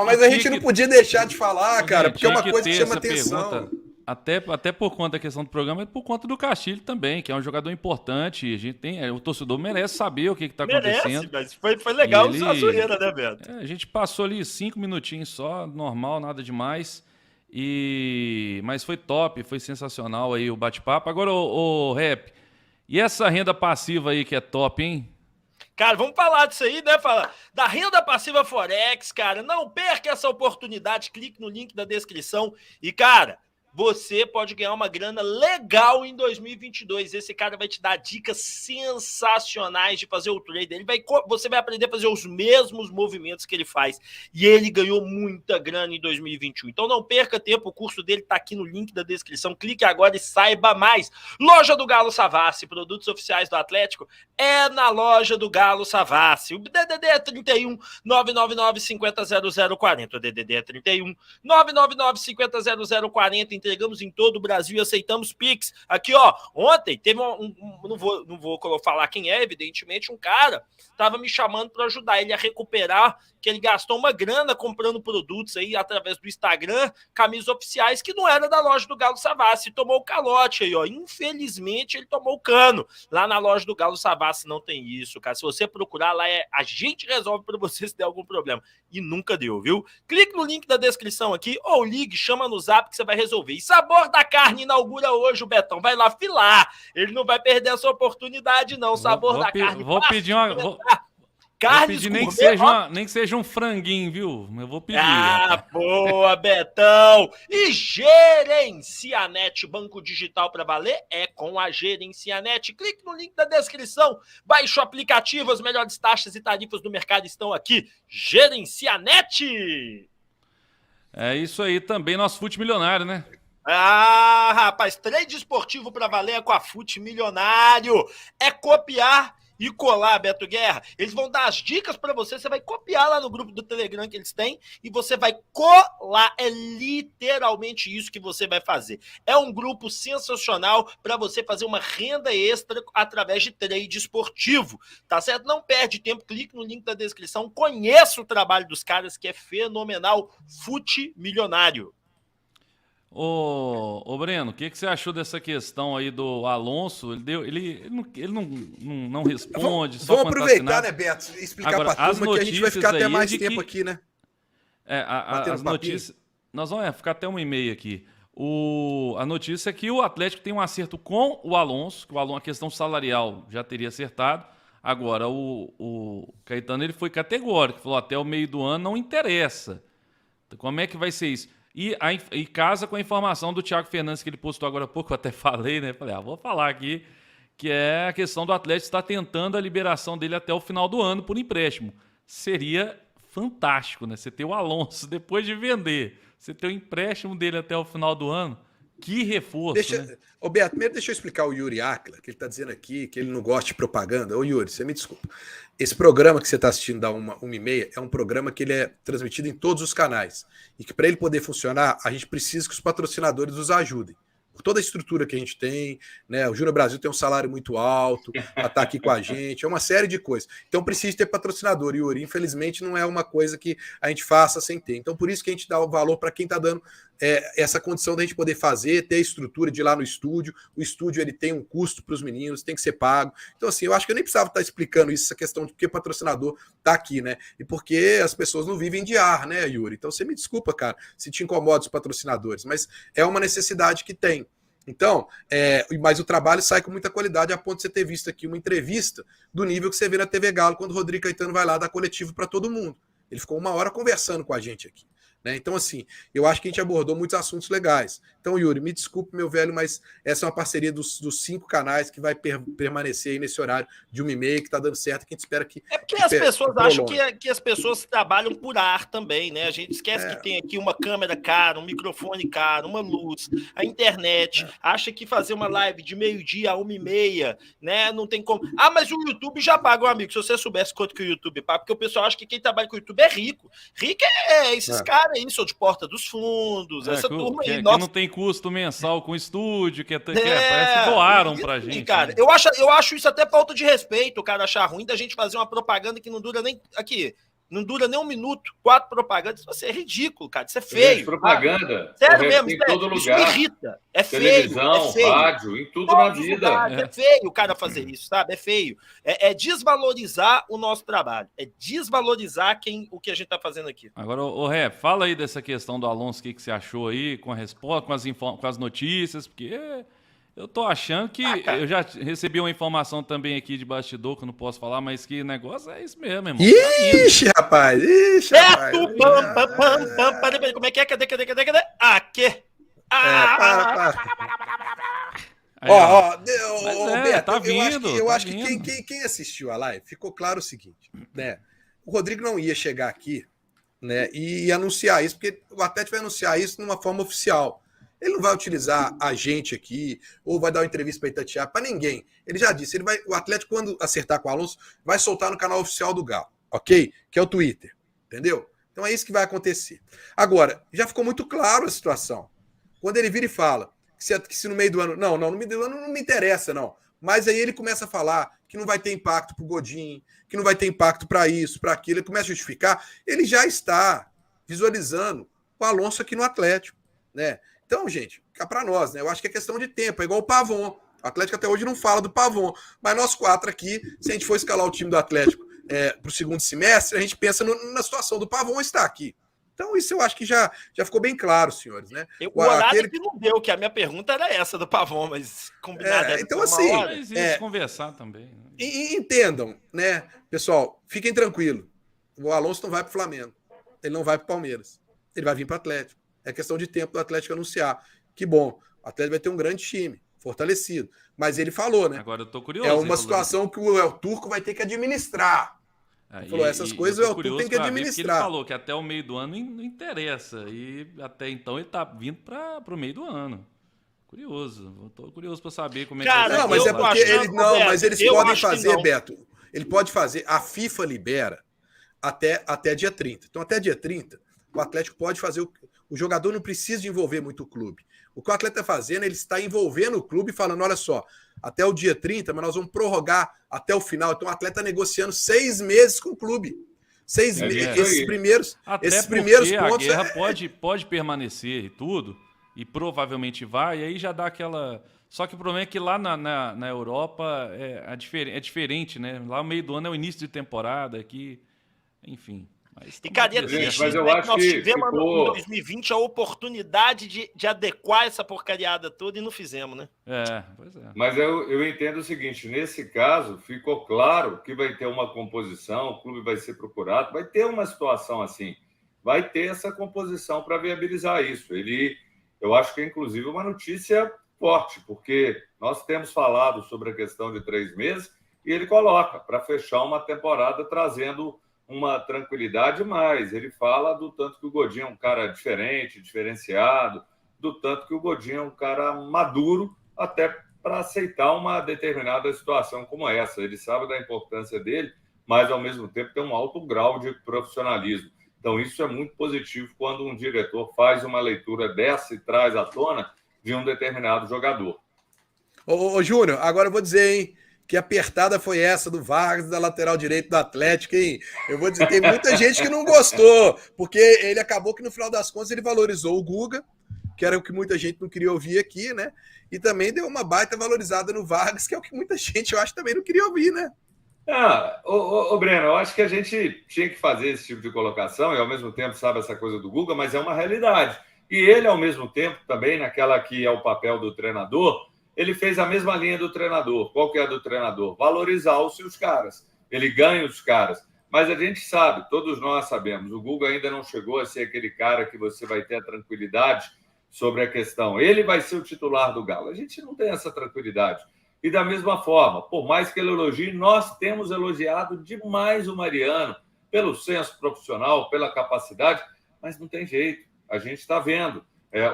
Mas a gente não podia deixar de falar, cara, porque é uma coisa que chama atenção. Até por conta da questão do programa, é por conta do Castilho também, que é um jogador importante. A gente o torcedor merece saber o que está acontecendo. Mas foi legal a zoeira, né, Beto? A gente passou ali 5 minutinhos só, normal, nada demais. Mas foi top, foi sensacional aí o bate-papo. Agora, o Rap, e essa renda passiva aí que é top, hein? Cara, vamos falar disso aí, né? Falar da renda passiva Forex, cara. Não perca essa oportunidade. Clique no link da descrição. E, cara, você pode ganhar uma grana legal em 2022. Esse cara vai te dar dicas sensacionais de fazer o trade. Você vai aprender a fazer os mesmos movimentos que ele faz. E ele ganhou muita grana em 2021. Então não perca tempo, o curso dele está aqui no link da descrição. Clique agora e saiba mais. Loja do Galo Savassi, produtos oficiais do Atlético, é na loja do Galo Savassi. O DDD é 31 999 50 0040. O DDD é 31 999 50 0040. Entregamos em todo o Brasil e aceitamos Pix. Aqui, ó, ontem teve não vou falar quem é, evidentemente, um cara estava me chamando para ajudar ele a recuperar, que ele gastou uma grana comprando produtos aí através do Instagram, camisas oficiais que não era da loja do Galo Savassi, tomou o calote aí, ó. Infelizmente, ele tomou o cano. Lá na loja do Galo Savassi não tem isso, cara. Se você procurar lá, a gente resolve para você se der algum problema. E nunca deu, viu? Clique no link da descrição aqui ou ligue, chama no zap que você vai resolver. E Sabor da Carne inaugura hoje o Betão. Vai lá filar. Ele não vai perder essa oportunidade, não. Sabor da Carne. Vou pedir uma... Carnes vou pedir nem que seja um franguinho, viu? Eu vou pedir. Boa, Betão! E Gerencianet, banco digital para valer, é com a Gerencianet. Clique no link da descrição, baixe o aplicativo, as melhores taxas e tarifas do mercado estão aqui. Gerencianet! É isso aí também, nosso Fute Milionário, né? Rapaz, trade esportivo para valer é com a Fute Milionário. É copiar e colar, Beto Guerra. Eles vão dar as dicas para você vai copiar lá no grupo do Telegram que eles têm e você vai colar. É literalmente isso que você vai fazer. É um grupo sensacional para você fazer uma renda extra através de trade esportivo, tá certo? Não perde tempo, clique no link da descrição, conheça o trabalho dos caras que é fenomenal. Fute Milionário. Ô Breno, o que você achou dessa questão aí do Alonso? Ele não responde. Vamos aproveitar, né, Beto? Explicar para a turma que a gente vai ficar até mais tempo aqui, né? As notícias. Nós vamos ficar até 1h30 aqui. A notícia é que o Atlético tem um acerto com o Alonso, que a questão salarial já teria acertado. Agora, o Caetano ele foi categórico, falou até o meio do ano não interessa. Então, como é que vai ser isso? E casa com a informação do Thiago Fernandes que ele postou agora há pouco, eu até falei, né? Falei, vou falar aqui, que é a questão do Atlético estar tentando a liberação dele até o final do ano por empréstimo. Seria fantástico, né? Você ter o Alonso depois de vender, você ter o empréstimo dele até o final do ano. Que reforço, né? Ô Beto, primeiro deixa eu explicar o Yuri Akla, que ele está dizendo aqui que ele não gosta de propaganda. Ô Yuri, você me desculpa. Esse programa que você está assistindo da 1h30 é um programa que ele é transmitido em todos os canais. E que para ele poder funcionar, a gente precisa que os patrocinadores nos ajudem. Por toda a estrutura que a gente tem, né? O Júnior Brasil tem um salário muito alto, para estar aqui com a gente, é uma série de coisas. Então precisa ter patrocinador, Yuri. Infelizmente não é uma coisa que a gente faça sem ter. Então por isso que a gente dá o valor para quem está dando essa condição da gente poder fazer, ter a estrutura de ir lá no estúdio. O estúdio ele tem um custo para os meninos, tem que ser pago. Então assim, eu acho que eu nem precisava estar explicando isso, essa questão de porque o patrocinador está aqui, né? E porque as pessoas não vivem de ar, né, Yuri? Então você me desculpa, cara, se te incomoda os patrocinadores, mas é uma necessidade que tem. Então, mas o trabalho sai com muita qualidade, a ponto de você ter visto aqui uma entrevista do nível que você vê na TV Galo, quando o Rodrigo Caetano vai lá dar coletivo para todo mundo. Ele ficou 1 hora conversando com a gente aqui. Né? Então, assim, eu acho que a gente abordou muitos assuntos legais. Então, Yuri, me desculpe, meu velho, mas essa é uma parceria dos 5 canais que vai permanecer aí nesse horário de 1h30, que está dando certo, que a gente espera que... É porque as pessoas acham que as pessoas trabalham por ar também, né? A gente esquece que tem aqui uma câmera cara, um microfone caro, uma luz, a internet, acha que fazer uma live de meio-dia a 1h30, né? Não tem como... Ah, mas o YouTube já paga, amigo, se você soubesse quanto que o YouTube paga, porque o pessoal acha que quem trabalha com o YouTube é rico. Rico é esses caras aí, são de Porta dos Fundos, essa turma aí. Que não tem custo mensal com estúdio, parece que doaram pra gente. Cara, né? eu acho isso até falta de respeito, o cara achar ruim da gente fazer uma propaganda que não dura nem... Aqui, não dura nem 1 minuto, 4 propagandas, isso é ridículo, cara, isso é feio. Propaganda. Sério mesmo, em todo isso lugar. me irrita. É Televisão, feio, rádio, em tudo na vida. É feio o cara fazer isso, sabe? É feio. É desvalorizar o nosso trabalho. É desvalorizar o que a gente tá fazendo aqui. Agora, Ré, fala aí dessa questão do Alonso, o que você achou aí com a resposta, com as notícias, porque eu tô achando que... eu já recebi uma informação também aqui de bastidor, que eu não posso falar, mas que negócio é isso mesmo, irmão. Ixi, rapaz! Como é que é? Cadê? Aqui! Beto, tá vindo, eu acho que quem assistiu a live ficou claro o seguinte, né? O Rodrigo não ia chegar aqui, né, e anunciar isso, porque o Atlético vai anunciar isso de uma forma oficial. Ele não vai utilizar a gente aqui, ou vai dar uma entrevista para Itatiaia, para ninguém. Ele já disse, o Atlético, quando acertar com o Alonso, vai soltar no canal oficial do Galo, ok? Que é o Twitter, entendeu? Então é isso que vai acontecer. Agora, já ficou muito claro a situação. Quando ele vira e fala que se no meio do ano... Não, no meio do ano não me interessa, não. Mas aí ele começa a falar que não vai ter impacto para o Godin, que não vai ter impacto para isso, para aquilo. Ele começa a justificar. Ele já está visualizando o Alonso aqui no Atlético, né? Então, gente, fica para nós, né? Eu acho que é questão de tempo. É igual o Pavon. O Atlético até hoje não fala do Pavon. Mas nós 4 aqui, se a gente for escalar o time do Atlético para o segundo semestre, a gente pensa na situação do Pavon estar aqui. Então, isso eu acho que já ficou bem claro, senhores, né? O horário que não deu, que a minha pergunta era essa do Pavon, mas combinado. Então, assim... conversar também. Entendam, né? Pessoal, fiquem tranquilos. O Alonso não vai para o Flamengo. Ele não vai para o Palmeiras. Ele vai vir para o Atlético. É questão de tempo do Atlético anunciar. Que bom. O Atlético vai ter um grande time, fortalecido. Mas ele falou, né? Agora eu tô curioso. É uma situação que o El Turco vai ter que administrar. Ele falou, essas coisas o El Turco tem que administrar. Ele falou que até o meio do ano não interessa. E até então ele tá vindo para o meio do ano. Curioso. Tô curioso para saber como é que vai ser. Não, mas é porque mas eles podem fazer, Beto. Ele pode fazer. A FIFA libera até dia 30. Então, até dia 30, o Atlético pode fazer. O jogador não precisa de envolver muito o clube. O que o Atlético está fazendo, ele está envolvendo o clube e falando: olha só, até o dia 30, mas nós vamos prorrogar até o final. Então, o Atleta negociando 6 meses com o clube. 6 meses. Esses primeiros pontos. A guerra pode permanecer e tudo, e provavelmente vai, e aí já dá aquela. Só que o problema é que lá na Europa é diferente, né? Lá no meio do ano é o início de temporada, aqui, enfim. E, cara, é triste, mas eu né, acho nós que tivemos ficou... em 2020 a oportunidade de adequar essa porcariada toda e não fizemos, né? Pois é. Mas eu entendo o seguinte, nesse caso, ficou claro que vai ter uma composição, o clube vai ser procurado, vai ter uma situação assim, vai ter essa composição para viabilizar isso. Eu acho que é, inclusive, uma notícia forte, porque nós temos falado sobre a questão de 3 meses e ele coloca para fechar uma temporada trazendo uma tranquilidade mais. Ele fala do tanto que o Godinho é um cara diferente, diferenciado, do tanto que o Godinho é um cara maduro até para aceitar uma determinada situação como essa. Ele sabe da importância dele, mas, ao mesmo tempo, tem um alto grau de profissionalismo. Então, isso é muito positivo quando um diretor faz uma leitura dessa e traz à tona de um determinado jogador. Ô Júnior, agora eu vou dizer, hein? Que apertada foi essa do Vargas, da lateral direito do Atlético, hein? Eu vou dizer, tem muita gente que não gostou, porque ele acabou que, no final das contas, ele valorizou o Guga, que era o que muita gente não queria ouvir aqui, né? E também deu uma baita valorizada no Vargas, que é o que muita gente, eu acho, também não queria ouvir, né? Breno, eu acho que a gente tinha que fazer esse tipo de colocação e, ao mesmo tempo, sabe essa coisa do Guga, mas é uma realidade. E ele, ao mesmo tempo, também, naquela que é o papel do treinador, ele fez a mesma linha do treinador. Qual que é a do treinador? Valorizar os seus caras. Ele ganha os caras. Mas a gente sabe, todos nós sabemos, o Guga ainda não chegou a ser aquele cara que você vai ter a tranquilidade sobre a questão. Ele vai ser o titular do Galo. A gente não tem essa tranquilidade. E da mesma forma, por mais que ele elogie, nós temos elogiado demais o Mariano pelo senso profissional, pela capacidade, mas não tem jeito. A gente está vendo.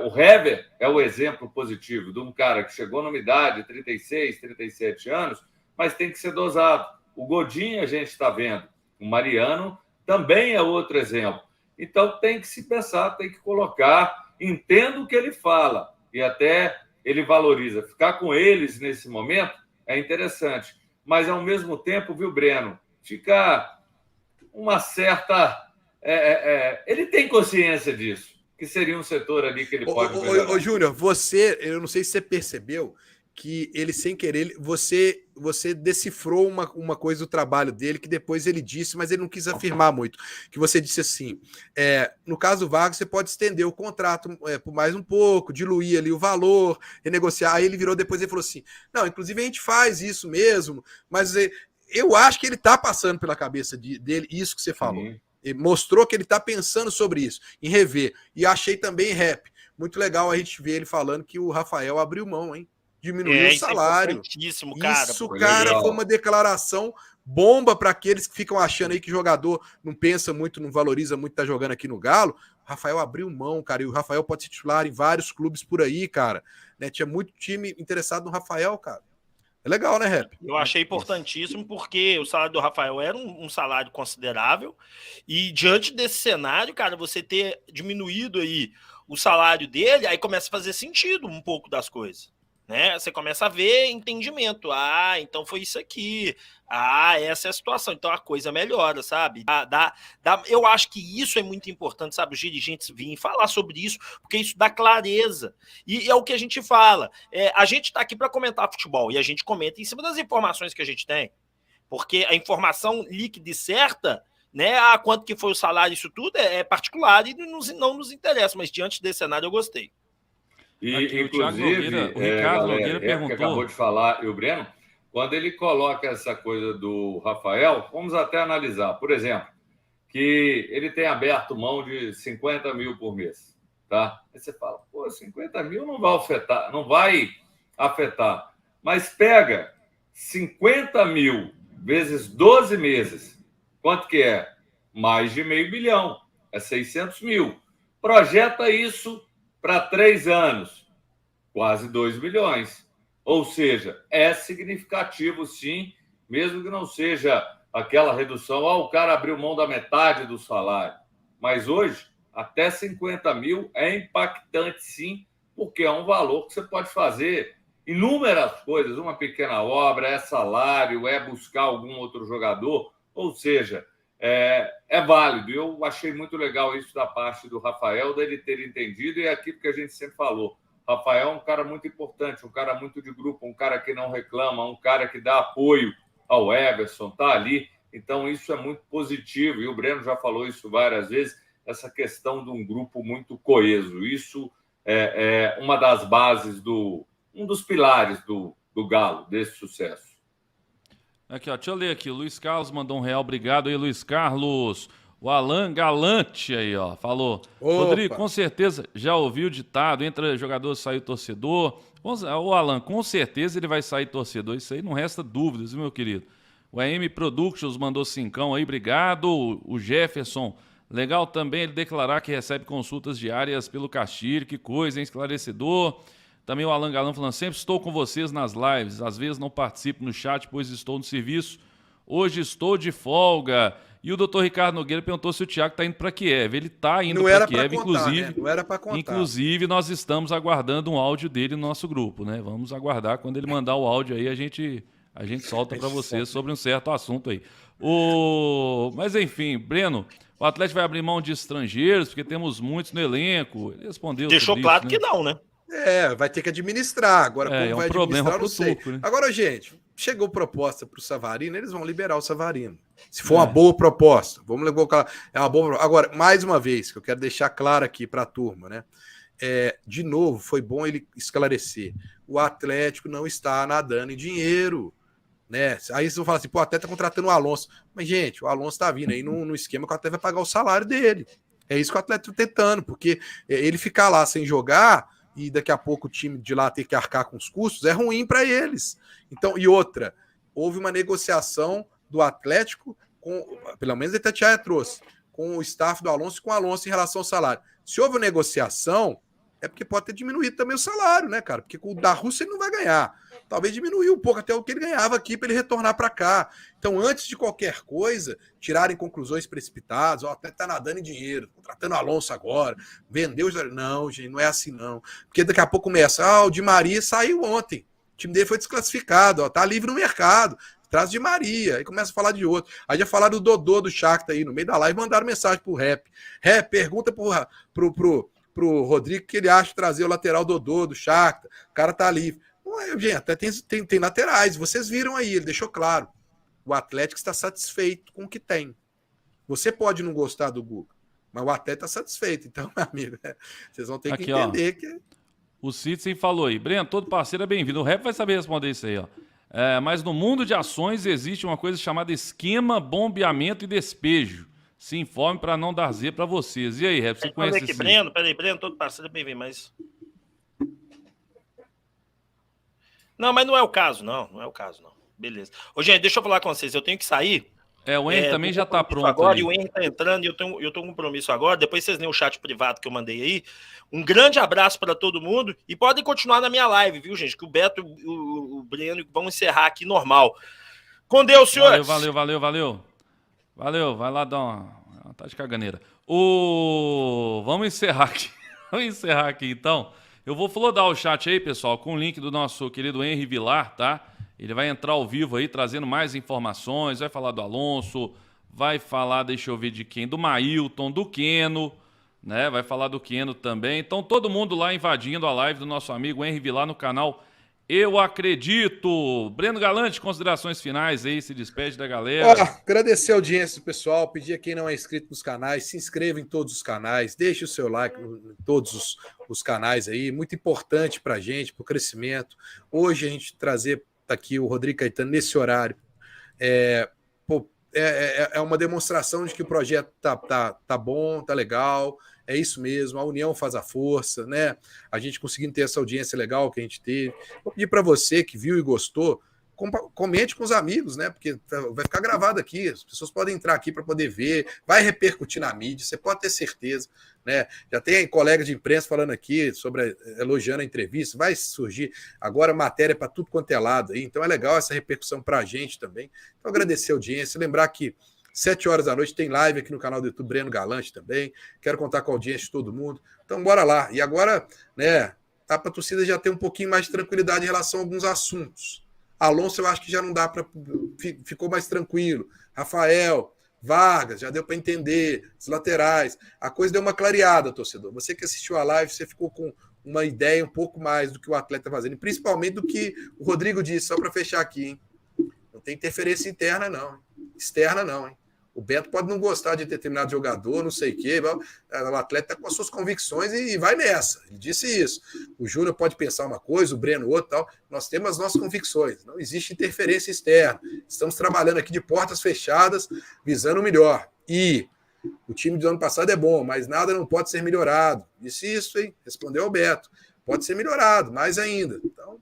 O Hever é o exemplo positivo de um cara que chegou numa idade, 36, 37 anos, mas tem que ser dosado. O Godinho a gente está vendo. O Mariano também é outro exemplo. Então tem que se pensar, tem que colocar, entendo o que ele fala e até ele valoriza. Ficar com eles nesse momento é interessante. Mas, ao mesmo tempo, viu, Breno, fica uma certa... ele tem consciência disso, que seria um setor ali que ele pode melhorar. Ô Júnior, eu não sei se você percebeu que ele, sem querer, você decifrou uma coisa do trabalho dele que depois ele disse, mas ele não quis afirmar muito, que você disse assim, no caso do Vargas, você pode estender o contrato por mais um pouco, diluir ali o valor, renegociar, aí ele virou depois e falou assim, não, inclusive a gente faz isso mesmo, mas eu acho que ele está passando pela cabeça dele isso que você falou. Sim. Ele mostrou que ele está pensando sobre isso, em rever. E achei também, muito legal a gente ver ele falando que o Rafael abriu mão, hein? Diminuiu o salário. Isso, cara, foi uma declaração bomba para aqueles que ficam achando aí que jogador não pensa muito, não valoriza muito, tá jogando aqui no Galo. O Rafael abriu mão, cara, e o Rafael pode ser titular em vários clubes por aí, cara. Né? Tinha muito time interessado no Rafael, cara. É legal, né, Rap? Eu achei importantíssimo porque o salário do Rafael era um salário considerável e diante desse cenário, cara, você ter diminuído aí o salário dele, aí começa a fazer sentido um pouco das coisas, né? Você começa a ver entendimento. Então foi isso aqui. Essa é a situação. Então a coisa melhora, sabe? Eu acho que isso é muito importante, sabe? Os dirigentes virem falar sobre isso, porque isso dá clareza. E é o que a gente fala. A gente está aqui para comentar futebol e a gente comenta em cima das informações que a gente tem. Porque a informação líquida e certa, né? Quanto que foi o salário, isso tudo é particular e não nos interessa. Mas diante desse cenário eu gostei. E, aqui, inclusive, o Ricardo Nogueira perguntou... que acabou de falar, e o Breno, quando ele coloca essa coisa do Rafael, vamos até analisar, por exemplo, que ele tem aberto mão de 50 mil por mês, tá? Aí você fala, 50 mil não vai afetar, mas pega 50 mil vezes 12 meses, quanto que é? Mais de $500 milhão, é 600 mil. Projeta isso para 3 anos, quase 2 milhões. Ou seja, é significativo, sim, mesmo que não seja aquela redução, o cara abriu mão da metade do salário. Mas hoje, até 50 mil é impactante, sim, porque é um valor que você pode fazer inúmeras coisas, uma pequena obra, é salário, é buscar algum outro jogador, ou seja, é válido. Eu achei muito legal isso da parte do Rafael, dele ter entendido, e é aquilo que a gente sempre falou. Rafael é um cara muito importante, um cara muito de grupo, um cara que não reclama, um cara que dá apoio ao Everson, tá ali Então, isso é muito positivo, e o Breno já falou isso várias vezes, essa questão de um grupo muito coeso. Isso é uma das bases, um dos pilares do Galo, desse sucesso. Aqui, ó, deixa eu ler aqui. O Luiz Carlos mandou R$1. Obrigado aí, Luiz Carlos. O Alan Galante aí, ó, falou. Opa. Rodrigo, com certeza já ouviu o ditado, entra jogador, sai torcedor. O Alan, com certeza ele vai sair torcedor. Isso aí não resta dúvidas, meu querido. O AM Productions mandou 5 aí, obrigado. O Jefferson, legal também ele declarar que recebe consultas diárias pelo Castilho, que coisa, hein? Esclarecedor. Também o Alan Galão falando, sempre estou com vocês nas lives, às vezes não participo no chat, pois estou no serviço. Hoje estou de folga. E o doutor Ricardo Nogueira perguntou se o Thiago está indo para Kiev. Ele está indo para Kiev, inclusive. Né? Não era para contar. Inclusive, nós estamos aguardando um áudio dele no nosso grupo, né? Vamos aguardar. Quando ele mandar o áudio aí, a gente solta para vocês sobre um certo assunto aí. Mas, enfim, Breno, o Atlético vai abrir mão de estrangeiros, porque temos muitos no elenco. Ele respondeu. Deixou claro que não, né? Vai ter que administrar. Agora, como vai administrar, não sei. Tuco, né? Agora, gente, chegou proposta para o Savarino, eles vão liberar o Savarino. Se for uma boa proposta, vamos colocar. É uma boa. Agora, mais uma vez, que eu quero deixar claro aqui para a turma, né? De novo, foi bom ele esclarecer. O Atlético não está nadando em dinheiro, né? Aí vocês vão falar assim, pô, o Atlético está contratando o Alonso. Mas, gente, o Alonso está vindo aí no esquema que o Atlético vai pagar o salário dele. É isso que o Atlético está tentando, porque ele ficar lá sem jogar e daqui a pouco o time de lá ter que arcar com os custos é ruim para eles. Então, e outra, houve uma negociação do Atlético, pelo menos a Itatiaia trouxe, com o staff do Alonso e com o Alonso em relação ao salário. Se houve uma negociação, é porque pode ter diminuído também o salário, né, cara? Porque com o da Rússia ele não vai ganhar. Talvez diminuiu um pouco até o que ele ganhava aqui para ele retornar para cá. Então, antes de qualquer coisa, tirarem conclusões precipitadas, até tá nadando em dinheiro, contratando o Alonso agora, vendeu os... Não, gente, não é assim não. Porque daqui a pouco começa, o Di Maria saiu ontem, o time dele foi desclassificado, tá livre no mercado, traz Di Maria, aí começa a falar de outro. Aí já falaram do Dodô do Shakhtar aí, no meio da live, mandaram mensagem pro Rap. Rap, pergunta pro Rodrigo que ele acha de trazer o lateral Dodô do Shakhtar, o cara tá livre. Gente, até tem laterais, vocês viram aí, ele deixou claro. O Atlético está satisfeito com o que tem. Você pode não gostar do Guga, mas o Atlético está satisfeito. Então, meu amigo, vocês vão ter que entender que... O Citizen falou aí, Breno, todo parceiro é bem-vindo. O Rap vai saber responder isso aí, ó. Mas no mundo de ações existe uma coisa chamada esquema, bombeamento e despejo. Se informe para não dar Z para vocês. E aí, Rap, você conhece aqui, Breno, Breno, todo parceiro é bem-vindo, mas... Não, mas não é o caso, não é o caso, não. Beleza. Ô, gente, deixa eu falar com vocês, eu tenho que sair. O Henry também já está pronto. Agora, e o Henry está entrando e eu tô com um compromisso agora. Depois vocês leem o chat privado que eu mandei aí. Um grande abraço para todo mundo e podem continuar na minha live, viu, gente? Que o Beto e o Breno vão encerrar aqui normal. Com Deus, senhores! Valeu. Valeu, vai lá dar uma tá de caganeira. Vamos encerrar aqui. Então. Eu vou flodar o chat aí, pessoal, com o link do nosso querido Henry Vilar, tá? Ele vai entrar ao vivo aí, trazendo mais informações, vai falar do Alonso, vai falar, deixa eu ver de quem, do Mailton, do Keno, né? Vai falar do Keno também. Então, todo mundo lá invadindo a live do nosso amigo Henry Vilar no canal Eu Acredito. Breno Galante, considerações finais aí, se despede da galera. Agradecer a audiência do pessoal, pedir a quem não é inscrito nos canais, se inscreva em todos os canais, deixe o seu like em todos os canais aí, muito importante pra gente, pro crescimento. Hoje a gente trazer aqui o Rodrigo Caetano nesse horário, é uma demonstração de que o projeto tá bom, tá legal, é isso mesmo, a união faz a força, né? A gente conseguindo ter essa audiência legal que a gente teve. Vou pedir para você que viu e gostou, comente com os amigos, né? Porque vai ficar gravado aqui, as pessoas podem entrar aqui para poder ver, vai repercutir na mídia, você pode ter certeza, né? Já tem colega de imprensa falando aqui elogiando a entrevista, vai surgir agora matéria para tudo quanto é lado aí, então é legal essa repercussão para a gente também. Então agradecer a audiência, lembrar que 7 horas da noite tem live aqui no canal do YouTube Breno Galante também. Quero contar com a audiência de todo mundo. Então, bora lá. E agora, né, tá para a torcida já ter um pouquinho mais de tranquilidade em relação a alguns assuntos. Alonso, eu acho que já não dá para... Ficou mais tranquilo. Rafael, Vargas, já deu para entender. Os laterais. A coisa deu uma clareada, torcedor. Você que assistiu a live, você ficou com uma ideia um pouco mais do que o atleta está fazendo. Principalmente do que o Rodrigo disse, só para fechar aqui, hein? Não tem interferência interna, não. externa, não, hein? O Beto pode não gostar de determinado jogador, não sei o quê. O atleta está com as suas convicções e vai nessa. Ele disse isso. O Júnior pode pensar uma coisa, o Breno outra tal. Nós temos as nossas convicções. Não existe interferência externa. Estamos trabalhando aqui de portas fechadas, visando o melhor. E o time do ano passado é bom, mas nada não pode ser melhorado. Disse isso, hein? Respondeu o Beto. Pode ser melhorado, mais ainda. Então,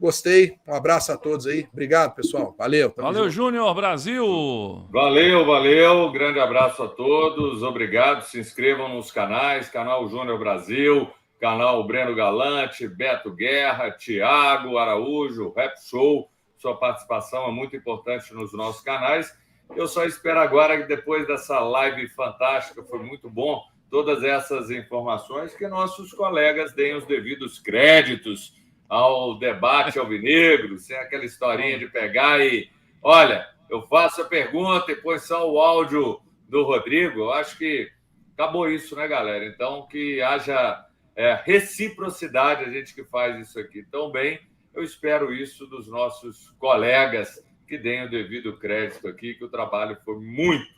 gostei. Um abraço a todos aí. Obrigado, pessoal. Valeu. Valeu, Júnior. Brasil. Valeu. Grande abraço a todos. Obrigado. Se inscrevam nos canais. Canal Júnior Brasil, canal Breno Galante, Beto Guerra, Thiago Araújo, Rap Show. Sua participação é muito importante nos nossos canais. Eu só espero agora que depois dessa live fantástica, foi muito bom, todas essas informações, que nossos colegas deem os devidos créditos ao debate alvinegro, sem aquela historinha de pegar e... Olha, eu faço a pergunta e põe só o áudio do Rodrigo. Eu acho que acabou isso, né, galera? Então, que haja reciprocidade, a gente que faz isso aqui tão bem. Eu espero isso dos nossos colegas que deem o devido crédito aqui, que o trabalho foi muito,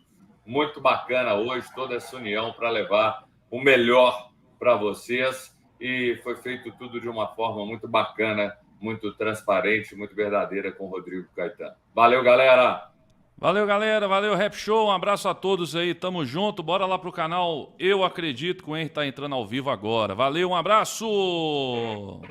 muito bacana hoje, toda essa união para levar o melhor para vocês. E foi feito tudo de uma forma muito bacana, muito transparente, muito verdadeira com o Rodrigo Caetano. Valeu, galera! Valeu, galera. Valeu, Rap Show. Um abraço a todos aí. Tamo junto. Bora lá pro canal Eu Acredito, que o Henry tá entrando ao vivo agora. Valeu, um abraço!